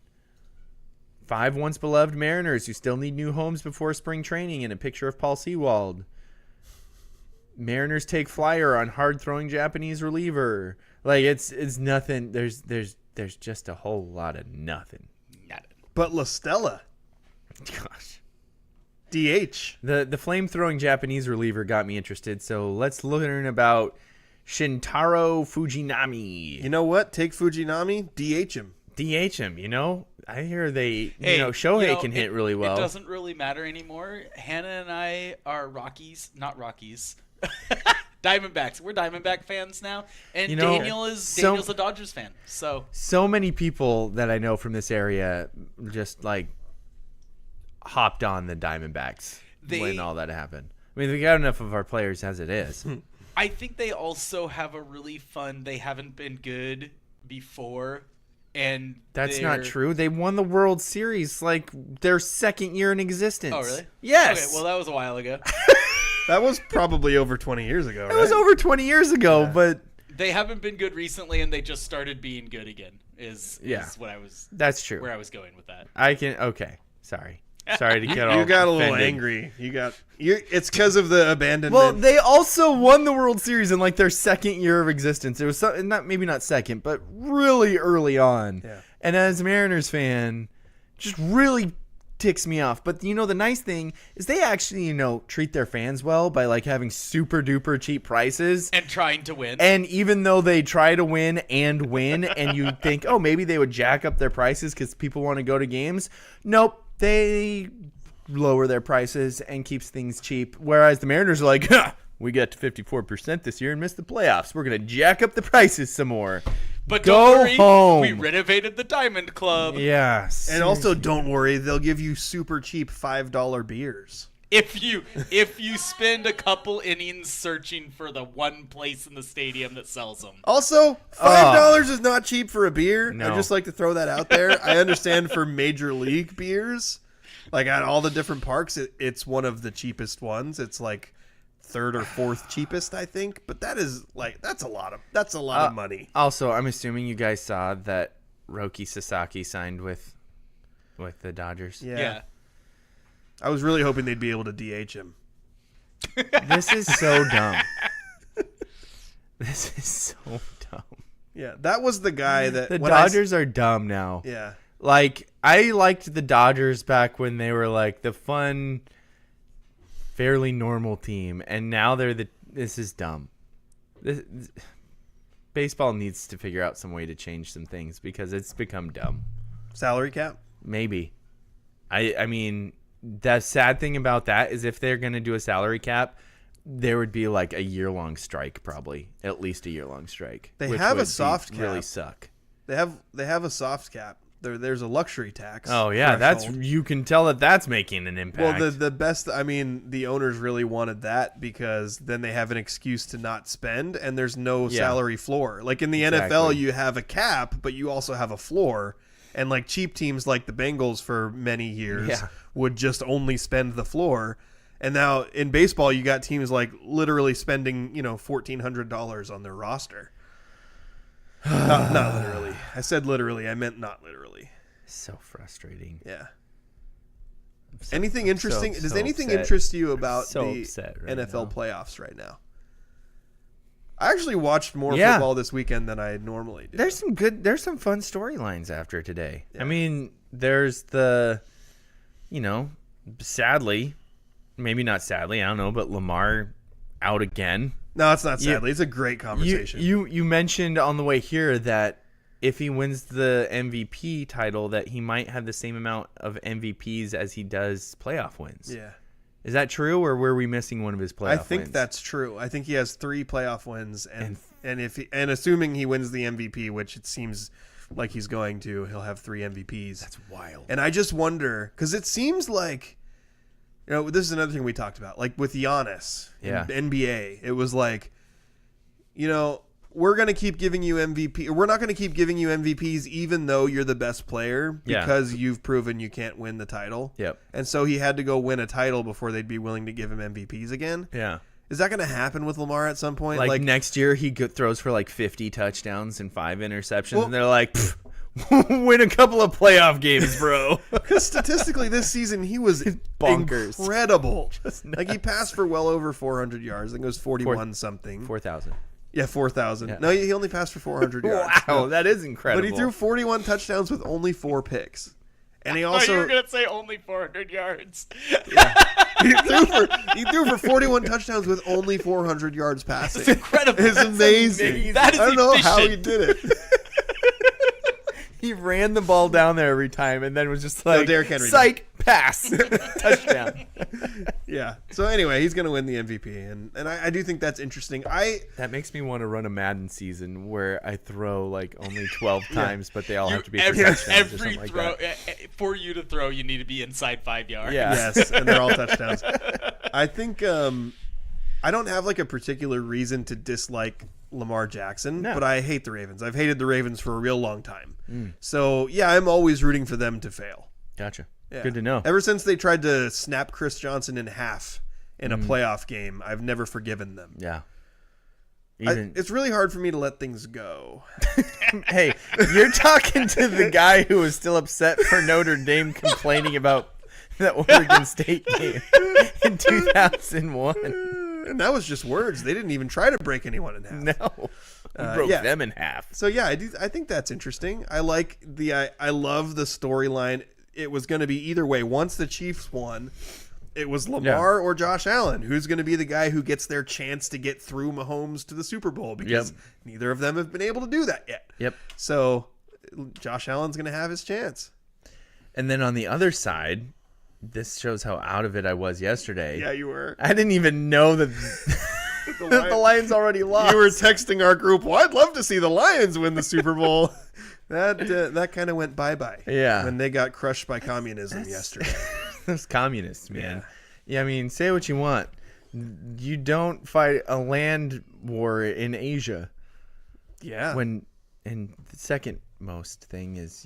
5 once beloved Mariners who still need new homes before spring training, and a picture of Paul Sewald. Mariners take flyer on hard throwing Japanese reliever. Like it's nothing. There's just a whole lot of nothing. But La Stella, Gosh. DH. The flame throwing Japanese reliever got me interested. So let's learn about Shintaro Fujinami. You know what? Take Fujinami, DH him. DH him, I hear Shohei can hit really well. It doesn't really matter anymore. Hannah and I are not Rockies. Diamondbacks. We're Diamondback fans now. And Daniel's a Dodgers fan. So many people that I know from this area just like hopped on the Diamondbacks when all that happened. I mean, we got enough of our players as it is. I think they also have a really fun, they haven't been good before. And that's not true. They won the World Series like their second year in existence. Oh, really? Yes. Okay, well, that was a while ago. That was probably over 20 years ago, right? It was over 20 years ago, but they haven't been good recently, and they just started being good again. Is what I was. That's true. Where I was going with that. Okay. Sorry to get all You got a little offended. angry. It's because of the abandonment. Well, they also won the World Series in like their second year of existence. It was maybe not second, but really early on. Yeah. And as a Mariners fan, just really ticks me off. But the nice thing is they actually treat their fans well by like having super duper cheap prices and trying to win. And even though they try to win, and you think, oh, maybe they would jack up their prices because people want to go to games. Nope. They lower their prices and keeps things cheap. Whereas the Mariners are like, we got to 54% this year and missed the playoffs. We're going to jack up the prices some more. But go don't worry, home. We renovated the Diamond Club. Yes. And also, don't worry, they'll give you super cheap $5 beers. If you spend a couple innings searching for the one place in the stadium that sells them. Also, $5 is not cheap for a beer. No. I'd just like to throw that out there. I understand for major league beers, like at all the different parks, it's one of the cheapest ones. It's like third or fourth cheapest, I think. But that's a lot of money. Also, I'm assuming you guys saw that Roki Sasaki signed with the Dodgers. Yeah. I was really hoping they'd be able to DH him. This is so dumb. This is so dumb. Yeah, that was the guy that... The Dodgers are dumb now. Yeah. Like, I liked the Dodgers back when they were like the fun, fairly normal team. And now this is dumb. Baseball needs to figure out some way to change some things because it's become dumb. Salary cap? Maybe. I mean... The sad thing about that is if they're going to do a salary cap, there would be like a year-long strike, probably at least a year-long strike. They have a soft cap. Really suck. They have a soft cap. There's a luxury tax. Oh yeah, threshold. you can tell that's making an impact. Well, the best. I mean, the owners really wanted that because then they have an excuse to not spend, and there's no salary floor. Like in the NFL, you have a cap, but you also have a floor. And like cheap teams like the Bengals for many years would just only spend the floor. And now in baseball, you got teams like literally spending, $1,400 on their roster. Not literally. I said literally. I meant not literally. So frustrating. Yeah. Anything interesting? Does anything upset. interest you about the right NFL now. playoffs right now? I actually watched more football this weekend than I normally do. There's some fun storylines after today. Yeah. I mean, there's the, sadly, maybe not sadly, I don't know, but Lamar out again. No, it's not sadly. It's a great conversation. You mentioned on the way here that if he wins the MVP title, that he might have the same amount of MVPs as he does playoff wins. Yeah. Is that true, or were we missing one of his playoff wins? I think that's true. I think he has 3 playoff wins, and assuming he wins the MVP, which it seems like he's going to, he'll have 3 MVPs. That's wild. And I just wonder, because it seems like, this is another thing we talked about, like with Giannis in NBA, it was like, we're going to keep giving you MVP, or we're not going to keep giving you MVPs even though you're the best player because you've proven you can't win the title. Yep. And so he had to go win a title before they'd be willing to give him MVPs again. Yeah. Is that going to happen with Lamar at some point? Like next year he throws for like 50 touchdowns and 5 interceptions, and they're like, Win a couple of playoff games, bro. Because statistically, this season he was bonkers. Incredible. Like he passed for well over 400 yards. I think it was 41 something. 4,000. Yeah, 4,000. Yeah. No, he only passed for 400 yards. Wow, that is incredible. But he threw 41 touchdowns with only 4 picks. And he Oh, also you were gonna say only 400 yards. he threw for 41 touchdowns with only 400 yards passing. It's incredible. It's amazing. That is I don't know how he efficient. did it. He ran the ball down there every time and then was just like, Derrick Henry did. psych, pass, touchdown. Yeah. So anyway, he's going to win the MVP, and I do think that's interesting. That makes me want to run a Madden season where I throw like only 12 times, but they all have to be for touchdowns or every something like throw that. for you to throw, you need to be inside 5 yards. Yeah. Yes, and they're all touchdowns. I think I don't have like a particular reason to dislike Lamar Jackson, but I hate the Ravens. I've hated the Ravens for a real long time. So yeah, I'm always rooting for them to fail. Gotcha. Yeah. Good to know. Ever since they tried to snap Chris Johnson in half in a playoff game, I've never forgiven them. Yeah. It's really hard for me to let things go. Hey, you're talking to the guy who was still upset for Notre Dame complaining about the Oregon State game in 2001. And that was just words. They didn't even try to break anyone in half. No. Broke yeah. them in half. So yeah, I think that's interesting. I like I love the storyline. It was going to be either way. Once the Chiefs won, it was Lamar or Josh Allen. Who's going to be the guy who gets their chance to get through Mahomes to the Super Bowl? Because neither of them have been able to do that yet. Yep. So Josh Allen's going to have his chance. And then on the other side, this shows how out of it I was yesterday. Yeah, you were. I didn't even know that the Lions already lost. You were texting our group, well, I'd love to see the Lions win the Super Bowl. That kind of went bye-bye. Yeah. When they got crushed by communism yesterday. Those communists, man. Yeah, I mean, say what you want. You don't fight a land war in Asia. Yeah. And the second most thing is,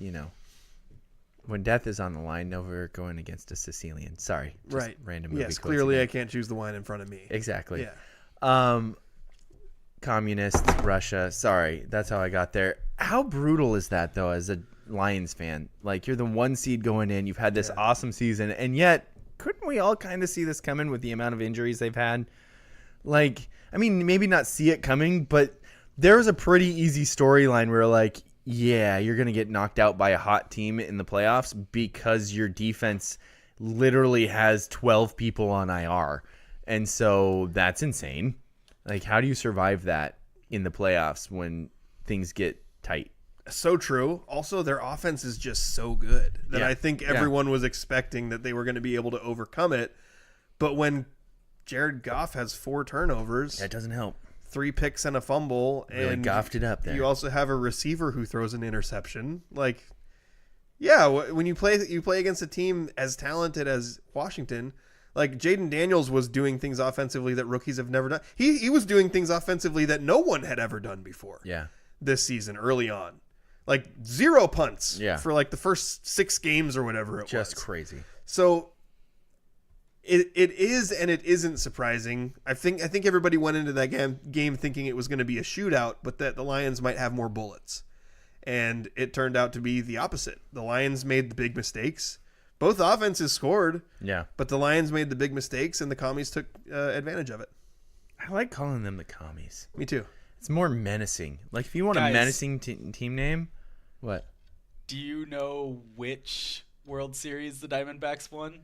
when death is on the line, no, we're going against a Sicilian. Sorry. Just random movie Yes, quotes clearly again. I can't choose the wine in front of me. Exactly. Yeah. Communists, Russia. Sorry, that's how I got there. How brutal is that, though, as a Lions fan? Like, you're the 1 seed going in. You've had this awesome season, and yet, couldn't we all kind of see this coming with the amount of injuries they've had? Like, I mean, maybe not see it coming, but there was a pretty easy storyline where, like, yeah, you're going to get knocked out by a hot team in the playoffs because your defense literally has 12 people on IR. And so that's insane. Like, how do you survive that in the playoffs when things get tight? So true. Also, their offense is just so good that I think everyone was expecting that they were going to be able to overcome it. But when Jared Goff has 4 turnovers, That doesn't help. 3 picks and a fumble, Really and goffed it up there. you also have a receiver who throws an interception. Like, yeah, when you play against a team as talented as Washington, like Jaden Daniels was doing things offensively that rookies have never done. He was doing things offensively that no one had ever done before. Yeah. This season, early on, like 0 punts. Yeah. For like the first 6 games or whatever it was. Just crazy. So it is and it isn't surprising. I think everybody went into that game thinking it was going to be a shootout, but that the Lions might have more bullets. And it turned out to be the opposite. The Lions made the big mistakes. Both offenses scored. Yeah. But the Lions made the big mistakes, and the commies took advantage of it. I like calling them the commies. Me too. It's more menacing. Like, if you want Guys. a menacing team name, what? Do you know which World Series the Diamondbacks won?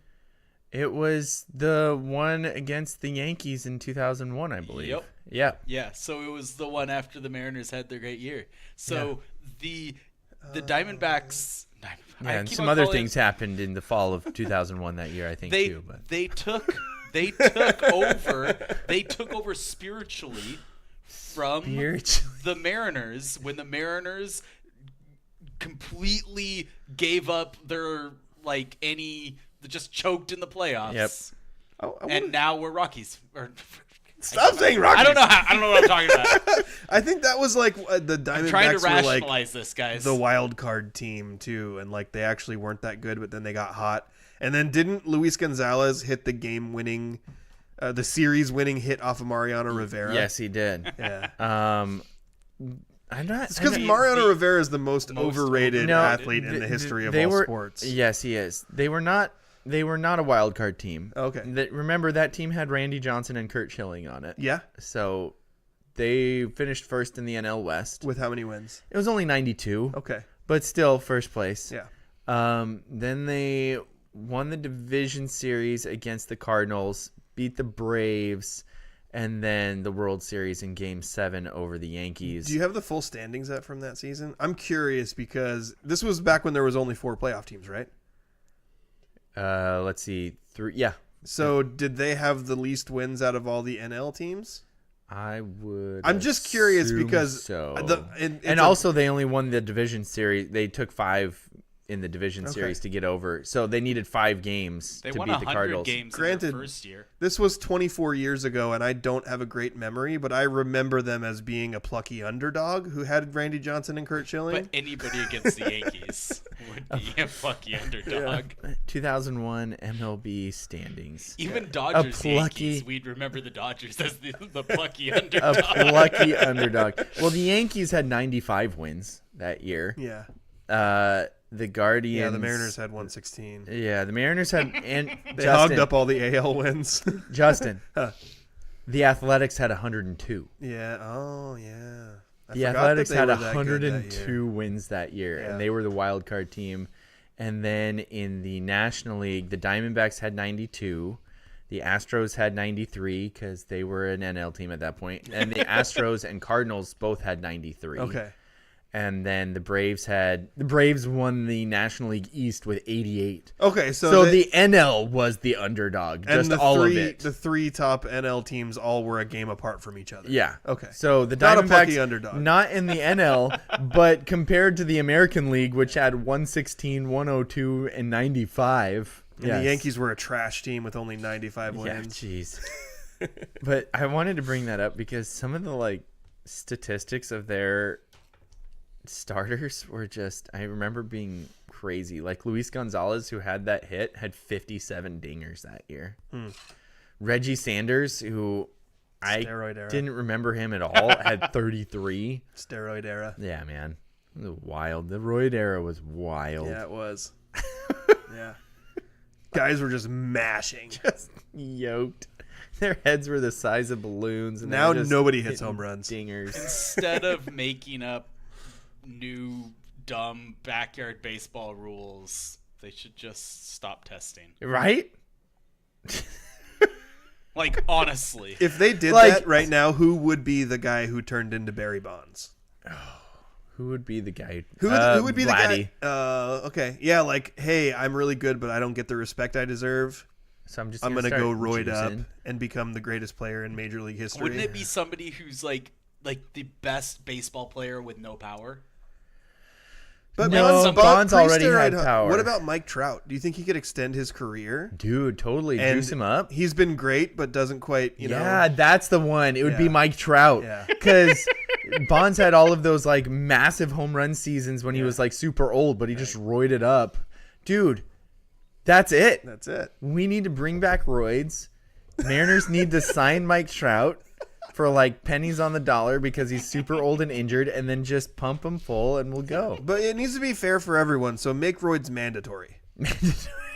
It was the one against the Yankees in 2001, I believe. Yep. Yeah. Yeah, so it was the one after the Mariners had their great year. So the Diamondbacks. Yeah, and some other things happened in the fall of 2001 that year, I think, too. But They took over spiritually from the Mariners when the Mariners completely gave up their just choked in the playoffs. Yep. And now we're Rockies. Stop saying Rockies. I don't know what I'm talking about. I think that was like the Diamondbacks I'm trying to were like rationalize this, guys. the wild card team too, and like they actually weren't that good, but then they got hot. And then didn't Luis Gonzalez hit the game-winning, the series-winning hit off of Mariano Rivera? yes, he did. Yeah. It's because Mariano Rivera is the most overrated athlete in the history of all sports. Yes, he is. They were not a wild card team. Okay. Remember, that team had Randy Johnson and Kurt Schilling on it. Yeah. So they finished first in the NL West. With how many wins? It was only 92. Okay. But still first place. Yeah. Then they won the division series against the Cardinals, beat the Braves, and then the World Series in Game 7 over the Yankees. Do you have the full standings from that season? I'm curious because this was back when there was only 4 playoff teams, right? Let's see. 3. Yeah. So did they have the least wins out of all the NL teams? I'm just curious because so. Also they only won the division series. They took 5 in the division series to get over. So they needed 5 games to beat the Cardinals. Games Granted, in their first year. This was 24 years ago, and I don't have a great memory, but I remember them as being a plucky underdog who had Randy Johnson and Kurt Schilling. But anybody against the Yankees would be a plucky underdog. 2001 MLB standings. Even Dodgers Yankees, we'd remember the Dodgers as the plucky underdog. A plucky underdog. Well, the Yankees had 95 wins that year. Yeah. The Guardians. Yeah, the Mariners had 116. Yeah, the Mariners had. And they hogged up all the AL wins. Justin. The Athletics had 102. Yeah. Oh, yeah. The Athletics had 102 wins that year, and they were the wild card team. And then in the National League, the Diamondbacks had 92. The Astros had 93 because they were an NL team at that point. And the Astros and Cardinals both had 93. Okay. And then the Braves won the National League East with 88. Okay, so the NL was the underdog, just all of it. The 3 top NL teams all were a game apart from each other. Yeah. Okay. So the not Diamondbacks, a plucky underdog. Not in the NL, but compared to the American League, which had 116, 102, and 95. And the Yankees were a trash team with only 95 wins. Yeah, jeez. But I wanted to bring that up because some of the statistics of their starters were just, I remember being crazy. Like Luis Gonzalez, who had that hit, had 57 dingers that year. Reggie Sanders, who Steroid era. didn't remember him at all, had 33. Steroid era. Yeah, man. It was wild. The roid era was wild. Yeah, it was. Yeah. Guys were just mashing. Just yoked. Their heads were the size of balloons. And now nobody hits home runs. Dingers. Instead of making up new dumb backyard baseball rules, they should just stop testing. Right? Honestly. If they did that right now, who would be the guy who turned into Barry Bonds? Who would be the guy? Who would be Vladdy. the guy? Okay. Yeah, hey, I'm really good, but I don't get the respect I deserve. So I'm going to go roid up and become the greatest player in Major League history. Wouldn't it be somebody who's like the best baseball player with no power? But no, Bonds already had power. What about Mike Trout? Do you think he could extend his career? Dude, totally. Juice him up. He's been great, but doesn't quite, know. Yeah, that's the one. It would be Mike Trout. Because Bonds had all of those massive home run seasons when he was super old, but he just roided up. Dude, that's it. That's it. We need to bring back roids. Mariners need to sign Mike Trout for pennies on the dollar because he's super old and injured, and then just pump him full and we'll go. But it needs to be fair for everyone, so make roids mandatory.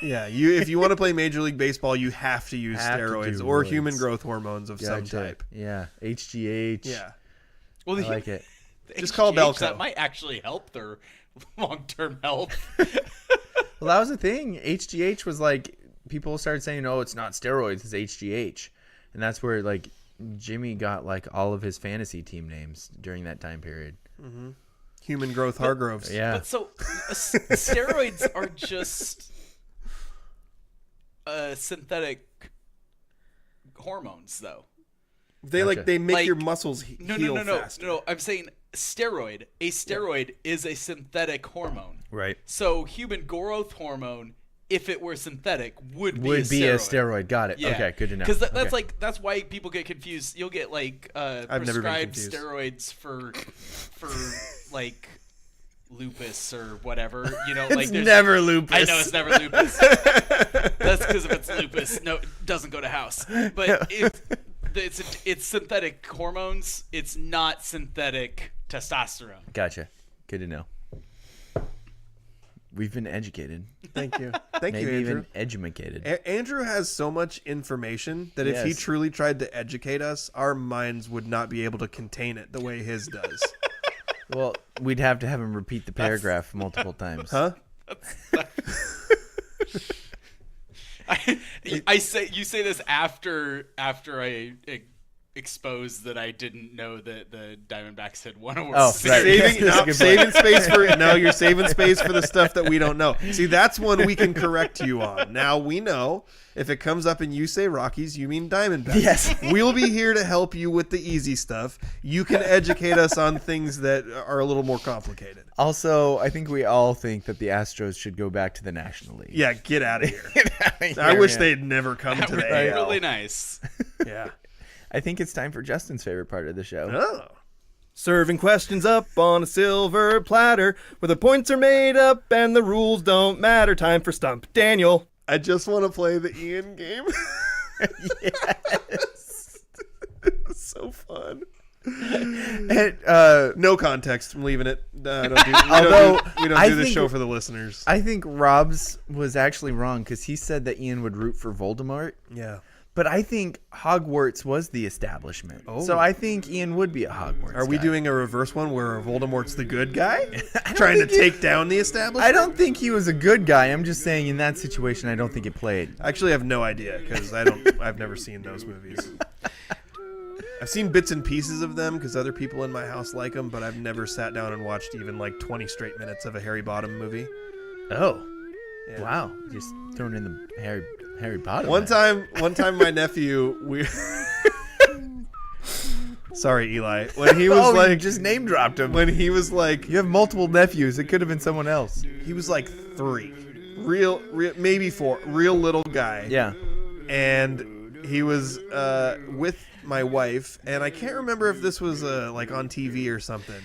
Yeah, if you want to play Major League Baseball, you have to use steroids or human growth hormones of some type. Yeah, HGH. Yeah. Well, I like it. Just call Belco. That might actually help their long-term health. Well, that was the thing. HGH was people started saying, "Oh, it's not steroids, it's HGH," and that's where Jimmy got all of his fantasy team names during that time period. Mm-hmm. Human growth Hargroves. Yeah. But so steroids are just synthetic hormones, though. They they make your muscles heal faster. No. I'm saying steroid. A steroid is a synthetic hormone. Right. So human growth hormone, if it were synthetic, would be a steroid. Got it. Yeah. Okay, good to know. Because that's why people get confused. You'll get prescribed steroids for lupus or whatever. It's never lupus. I know it's never lupus. That's because if it's lupus, no, it doesn't go to house. But it's synthetic hormones. It's not synthetic testosterone. Gotcha. Good to know. We've been educated. Thank you. Thank Maybe you, Andrew. even edumacated. Andrew has so much information that if he Yes. truly tried to educate us, our minds would not be able to contain it the way his does. Well, we'd have to have him repeat the paragraph multiple times. Huh? I say you say this after I exposed that I didn't know that the Diamondbacks had won a World Oh, Series. right. Saving space for you're saving space for the stuff that we don't know. See, that's one we can correct you on. Now we know if it comes up and you say Rockies, you mean Diamondbacks. Yes. We'll be here to help you with the easy stuff. You can educate us on things that are a little more complicated. Also, I think we all think that the Astros should go back to the National League. Yeah, get out of here. I wish they'd never come That to would the be AL. really nice. Yeah. I think it's time for Justin's favorite part of the show. Oh. Serving questions up on a silver platter where the points are made up and the rules don't matter. Time for Stump Daniel. I just want to play the Ian game. Yes. It's so fun. And, No context. I'm leaving it. We don't I do this think- show for the listeners. I think Rob's was actually wrong because he said that Ian would root for Voldemort. Yeah. But I think Hogwarts was the establishment. Oh. So I think Ian would be a Hogwarts Are we guy. doing a reverse one where Voldemort's the good guy? Trying to take down the establishment? I don't think he was a good guy. I'm just saying in that situation, I don't think it played. I actually have no idea because I've never seen those movies. I've seen bits and pieces of them because other people in my house like them, but I've never sat down and watched even like 20 straight minutes of a Harry Bottom movie. Oh. Yeah. Wow. Just thrown in the Harry Potter. One time my nephew, sorry, Eli, when he was you just name dropped him. when he was like, You have multiple nephews. It could have been someone else. he was like 3, real maybe 4, real little guy. Yeah. And he was with my wife, and I can't remember if this was like on TV or something,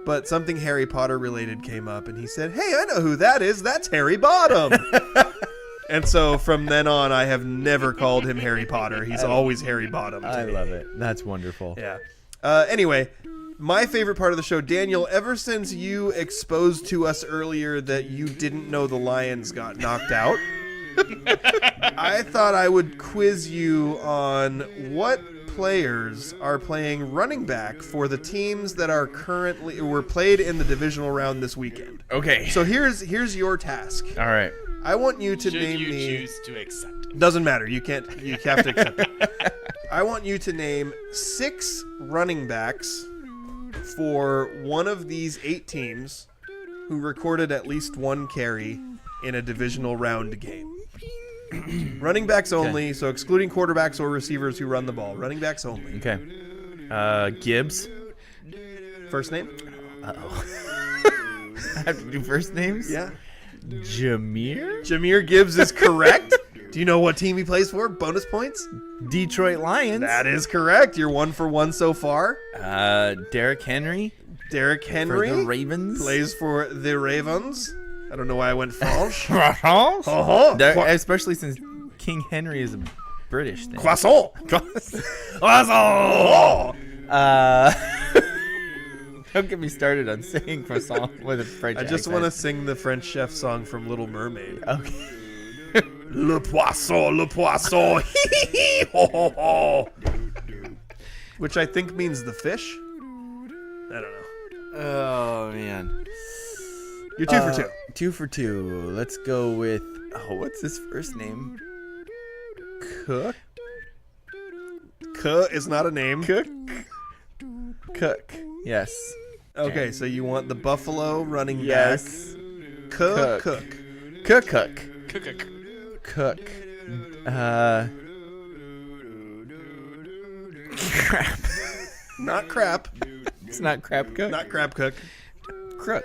but something Harry Potter related came up, and he said, "Hey, I know who that is. That's Harry Bottom." And so from then on, I have never called him Harry Potter. He's always Harry Bottom to I me. love it. That's wonderful. Yeah. Anyway, my favorite part of the show, Daniel, ever since you exposed to us earlier that you didn't know the Lions got knocked out, I thought I would quiz you on what players are playing running back for the teams that were played in the divisional round this weekend. Okay. So here's your task. All right. I want you to Should name you me. choose to accept it? Doesn't matter. You have to accept it. I want you to name 6 running backs for one of these 8 teams who recorded at least 1 carry in a divisional round game. Running backs only, so excluding quarterbacks or receivers who run the ball. Running backs only. Okay. Gibbs. First name? I have to do first names? Yeah. Jameer? Jameer Gibbs is correct. Do you know what team he plays for? Bonus points? Detroit Lions. That is correct. You're 1 for 1 so far. Derrick Henry. Derrick Henry For the Ravens. plays for the Ravens. I don't know why I went French. Croissants? Uh-huh. Especially since King Henry is a British thing. Croissant. Croissant. Don't get me started on saying croissant with a French I just accent. want to sing the French chef song from Little Mermaid. Okay. Le poisson, hee hee ho ho ho. Which I think means the fish. I don't know. Oh, man. You're 2 for 2. 2 for 2. Let's go with... Oh, what's his first name? Cook? K is not a name. Cook? Cook. Yes. Okay, so you want the Buffalo running Yes. back. Cook. Cook. Cook. Cook. Cook. Cook. Crap. Not crap. It's not crap cook. Not crap cook. crook.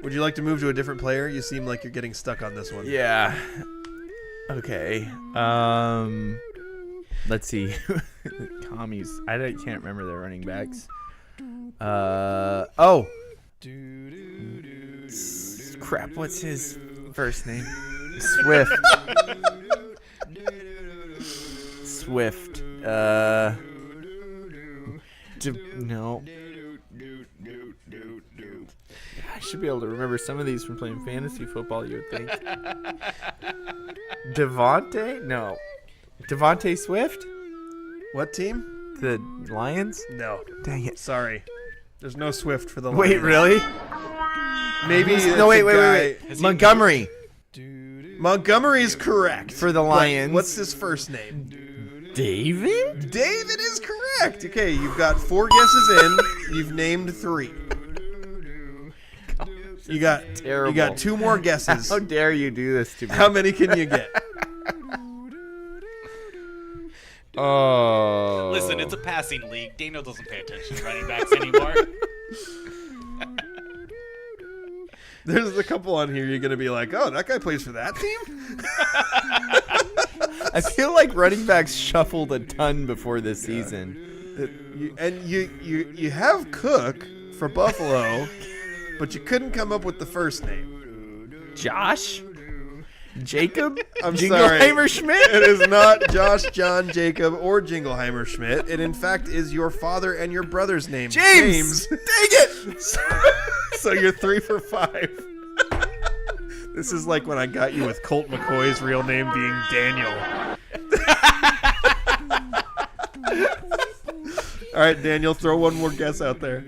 Would you like to move to a different player? You seem like you're getting stuck on this one. Yeah. Okay. Let's see. Commies. I can't remember their running backs. Oh. Crap. What's his first name? Swift. Swift. No. I should be able to remember some of these from playing fantasy football, you would think. Devontae? No. Devontae Swift? What team? The Lions? No. Dang it. Sorry. There's no Swift for the Lions. Wait, really? Maybe No, wait. Montgomery. Montgomery's correct. For the Lions. What's his first name? David? David is correct. Okay, you've got 4 guesses in. You've named 3. You got terrible. You got 2 more guesses. How dare you do this to me? How many can you get? Oh. Listen, it's a passing league. Daniel doesn't pay attention to running backs anymore. There's a couple on here you're going to be like, oh, that guy plays for that team? I feel like running backs shuffled a ton before this season. You have Cook for Buffalo, but you couldn't come up with the first name. Josh? Jacob? I'm Jingleheimer sorry. Schmidt? It is not Josh, John, Jacob, or Jingleheimer Schmidt. It, in fact, is your father and your brother's name. James! Dang it! So you're 3 for 5. This is like when I got you with Colt McCoy's real name being Daniel. All right, Daniel, throw one more guess out there.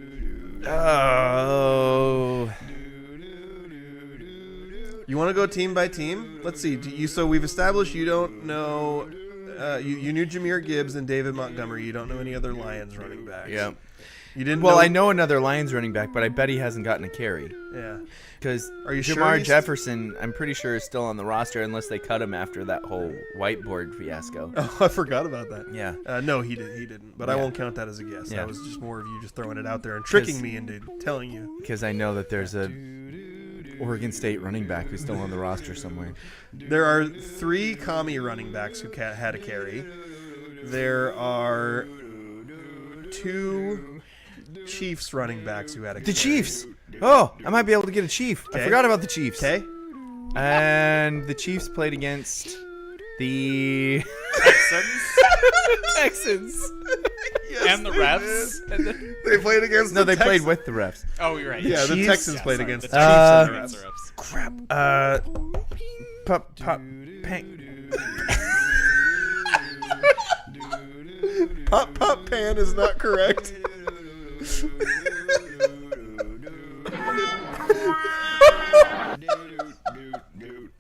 Oh. You want to go team by team? Let's see. So we've established you don't know. You knew Jahmyr Gibbs and David Montgomery. You don't know any other Lions running backs. Yeah. You didn't. Well, I know another Lions running back, but I bet he hasn't gotten a carry. Yeah. Because Are you sure Jamar Jefferson, I'm pretty sure, is still on the roster unless they cut him after that whole whiteboard fiasco. Oh, I forgot about that. Yeah. No, he didn't. But I won't count that as a guess. Yeah. That was just more of you just throwing it out there and tricking me into telling you. Because I know that there's a Oregon State running back who's still on the roster somewhere. There are 3 commie running backs who had a carry. There are 2 Chiefs running backs who had a carry. The Chiefs! Oh, I might be able to get a Chief. I forgot about the Chiefs. Okay. And the Chiefs played against the Texans. Yes, And the refs. They played against No, the they played with the refs. Oh, you're right. Yeah, the Chiefs? Texans played Sorry, against the the Chiefs Chiefs and and the the refs. Crap. Pop pan is not correct.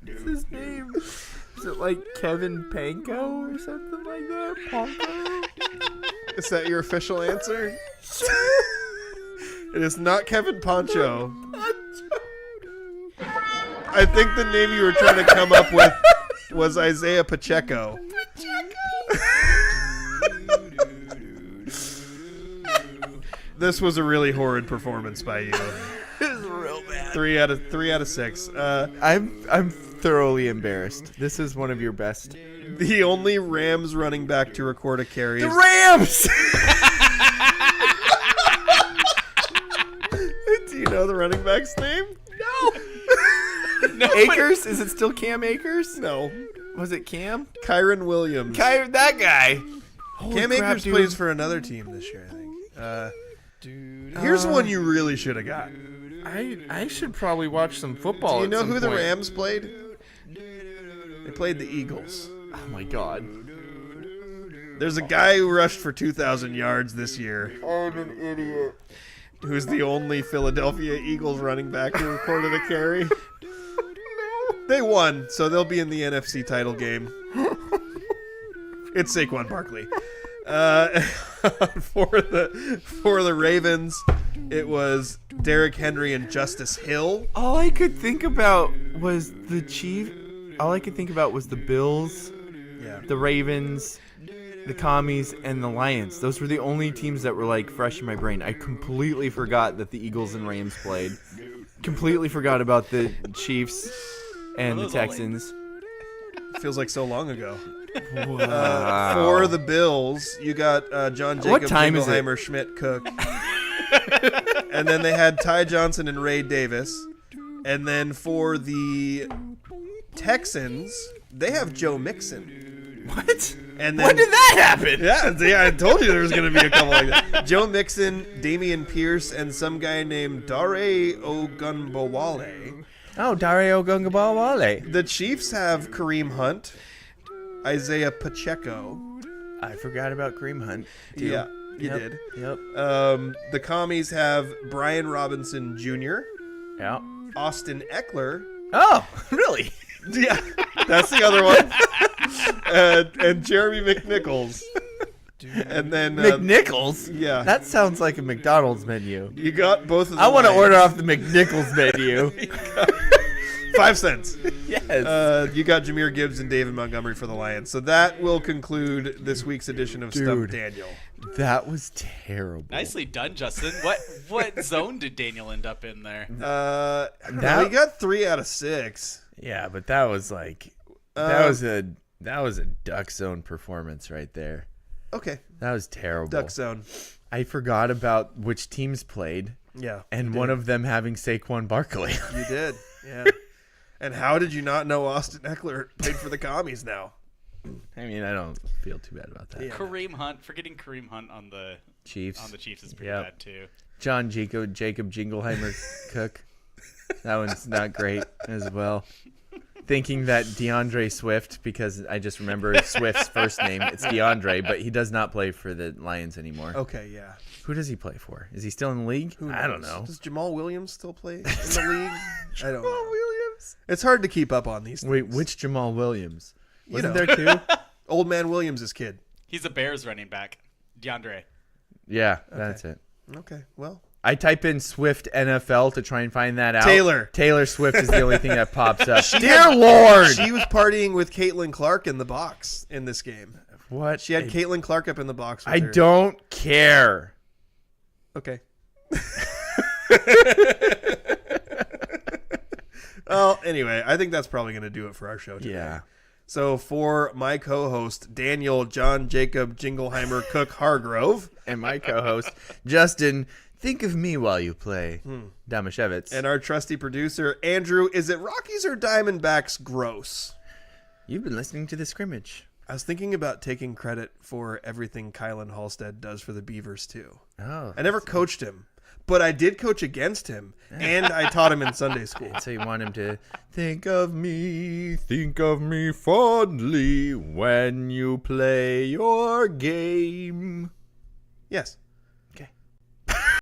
What's his name? Is it like Kevin Panko or something like that? Panko? Is that your official answer? It is not Kevin Poncho. I think the name you were trying to come up with was Isaiah Pacheco. This was a really horrid performance by you. This is real bad. 3 out of 6. I'm thoroughly embarrassed. This is one of your best. The only Rams running back to record a carry. The Rams. Do you know the running back's name? No. Akers? Is it still Cam Akers? No. Was it Cam? Kyron Williams. That guy. Holy Cam crap, Akers dude. plays for another team this year, I think. Here's one you really should have got. I should probably watch some football. Do you know at some who the point. Rams played? They played the Eagles. Oh my god. There's a guy who rushed for 2,000 yards this year. I'm an idiot. Who's the only Philadelphia Eagles running back who recorded a carry? They won, so they'll be in the NFC title game. It's Saquon Barkley. For the Ravens, it was Derrick Henry and Justice Hill. All I could think about was the Chiefs. All I could think about was the Bills, the Ravens, the Commies, and the Lions. Those were the only teams that were like fresh in my brain. I completely forgot that the Eagles and Rams played. Completely forgot about the Chiefs and the Texans. Feels like so long ago. Wow. For the Bills, you got John Jacob, What time is it? Jingleheimer, Schmidt, Cook. And then they had Ty Johnson and Ray Davis. And then for the Texans, they have Joe Mixon. What? And then, When did that happen? Yeah, I told you there was going to be a couple like that. Joe Mixon, Damian Pierce, and some guy named Dare Ogunbowale. Oh, Dario Gungabawale. The Chiefs have Kareem Hunt, Isaiah Pacheco. I forgot about Kareem Hunt. Too. Yeah, you did. Yep. The Commies have Brian Robinson Jr., Yeah. Austin Eckler. Oh, really? Yeah, that's the other one. And Jeremy McNichols. And then McNichols? Yeah. That sounds like a McDonald's menu. You got both of them. I want to order off the McNichols menu. 5 cents. Yes. You got Jahmyr Gibbs and David Montgomery for the Lions. So that will conclude this week's edition of Stump Daniel. That was terrible. Nicely done, Justin. What zone did Daniel end up in there? I don't know. He got 3 out of 6. Yeah, but that was like that was a Duck Zone performance right there. Okay. That was terrible. Duck Zone. I forgot about which teams played. Yeah. And one of them having Saquon Barkley. You did. Yeah. And how did you not know Austin Eckler played for the Commies now? I mean, I don't feel too bad about that. Yeah. Kareem Hunt. Forgetting Kareem Hunt on the Chiefs. is pretty bad too. Jacob Jingleheimer Cook. That one's not great as well. Thinking that DeAndre Swift, because I just remember Swift's first name. It's DeAndre, but he does not play for the Lions anymore. Okay, yeah. Who does he play for? Is he still in the league? I don't know. Does Jamal Williams still play in the league? I don't know. Williams. It's hard to keep up on these things. Wait, which Jamal Williams? Wasn't know. there two? Old man Williams' kid. He's a Bears running back. DeAndre. Yeah, that's it. Okay, well. I type in Swift NFL to try and find that out. Taylor Swift is the only thing that pops up. Dear Lord! She was partying with Caitlin Clark in the box in this game. What? She had Caitlin Clark up in the box with I her. don't care. Okay. Well, anyway, I think that's probably going to do it for our show today. Yeah. So for my co-host, Daniel John Jacob Jingleheimer Cook Hargrove. And my co-host, Justin, think of me while you play Damashevitz. And our trusty producer, Andrew, is it Rockies or Diamondbacks gross? You've been listening to The Scrimmage. I was thinking about taking credit for everything Kylan Halstead does for the Beavers, too. Oh. I never coached him, but I did coach against him, and I taught him in Sunday school. So you want him to think of me fondly when you play your game. Yes.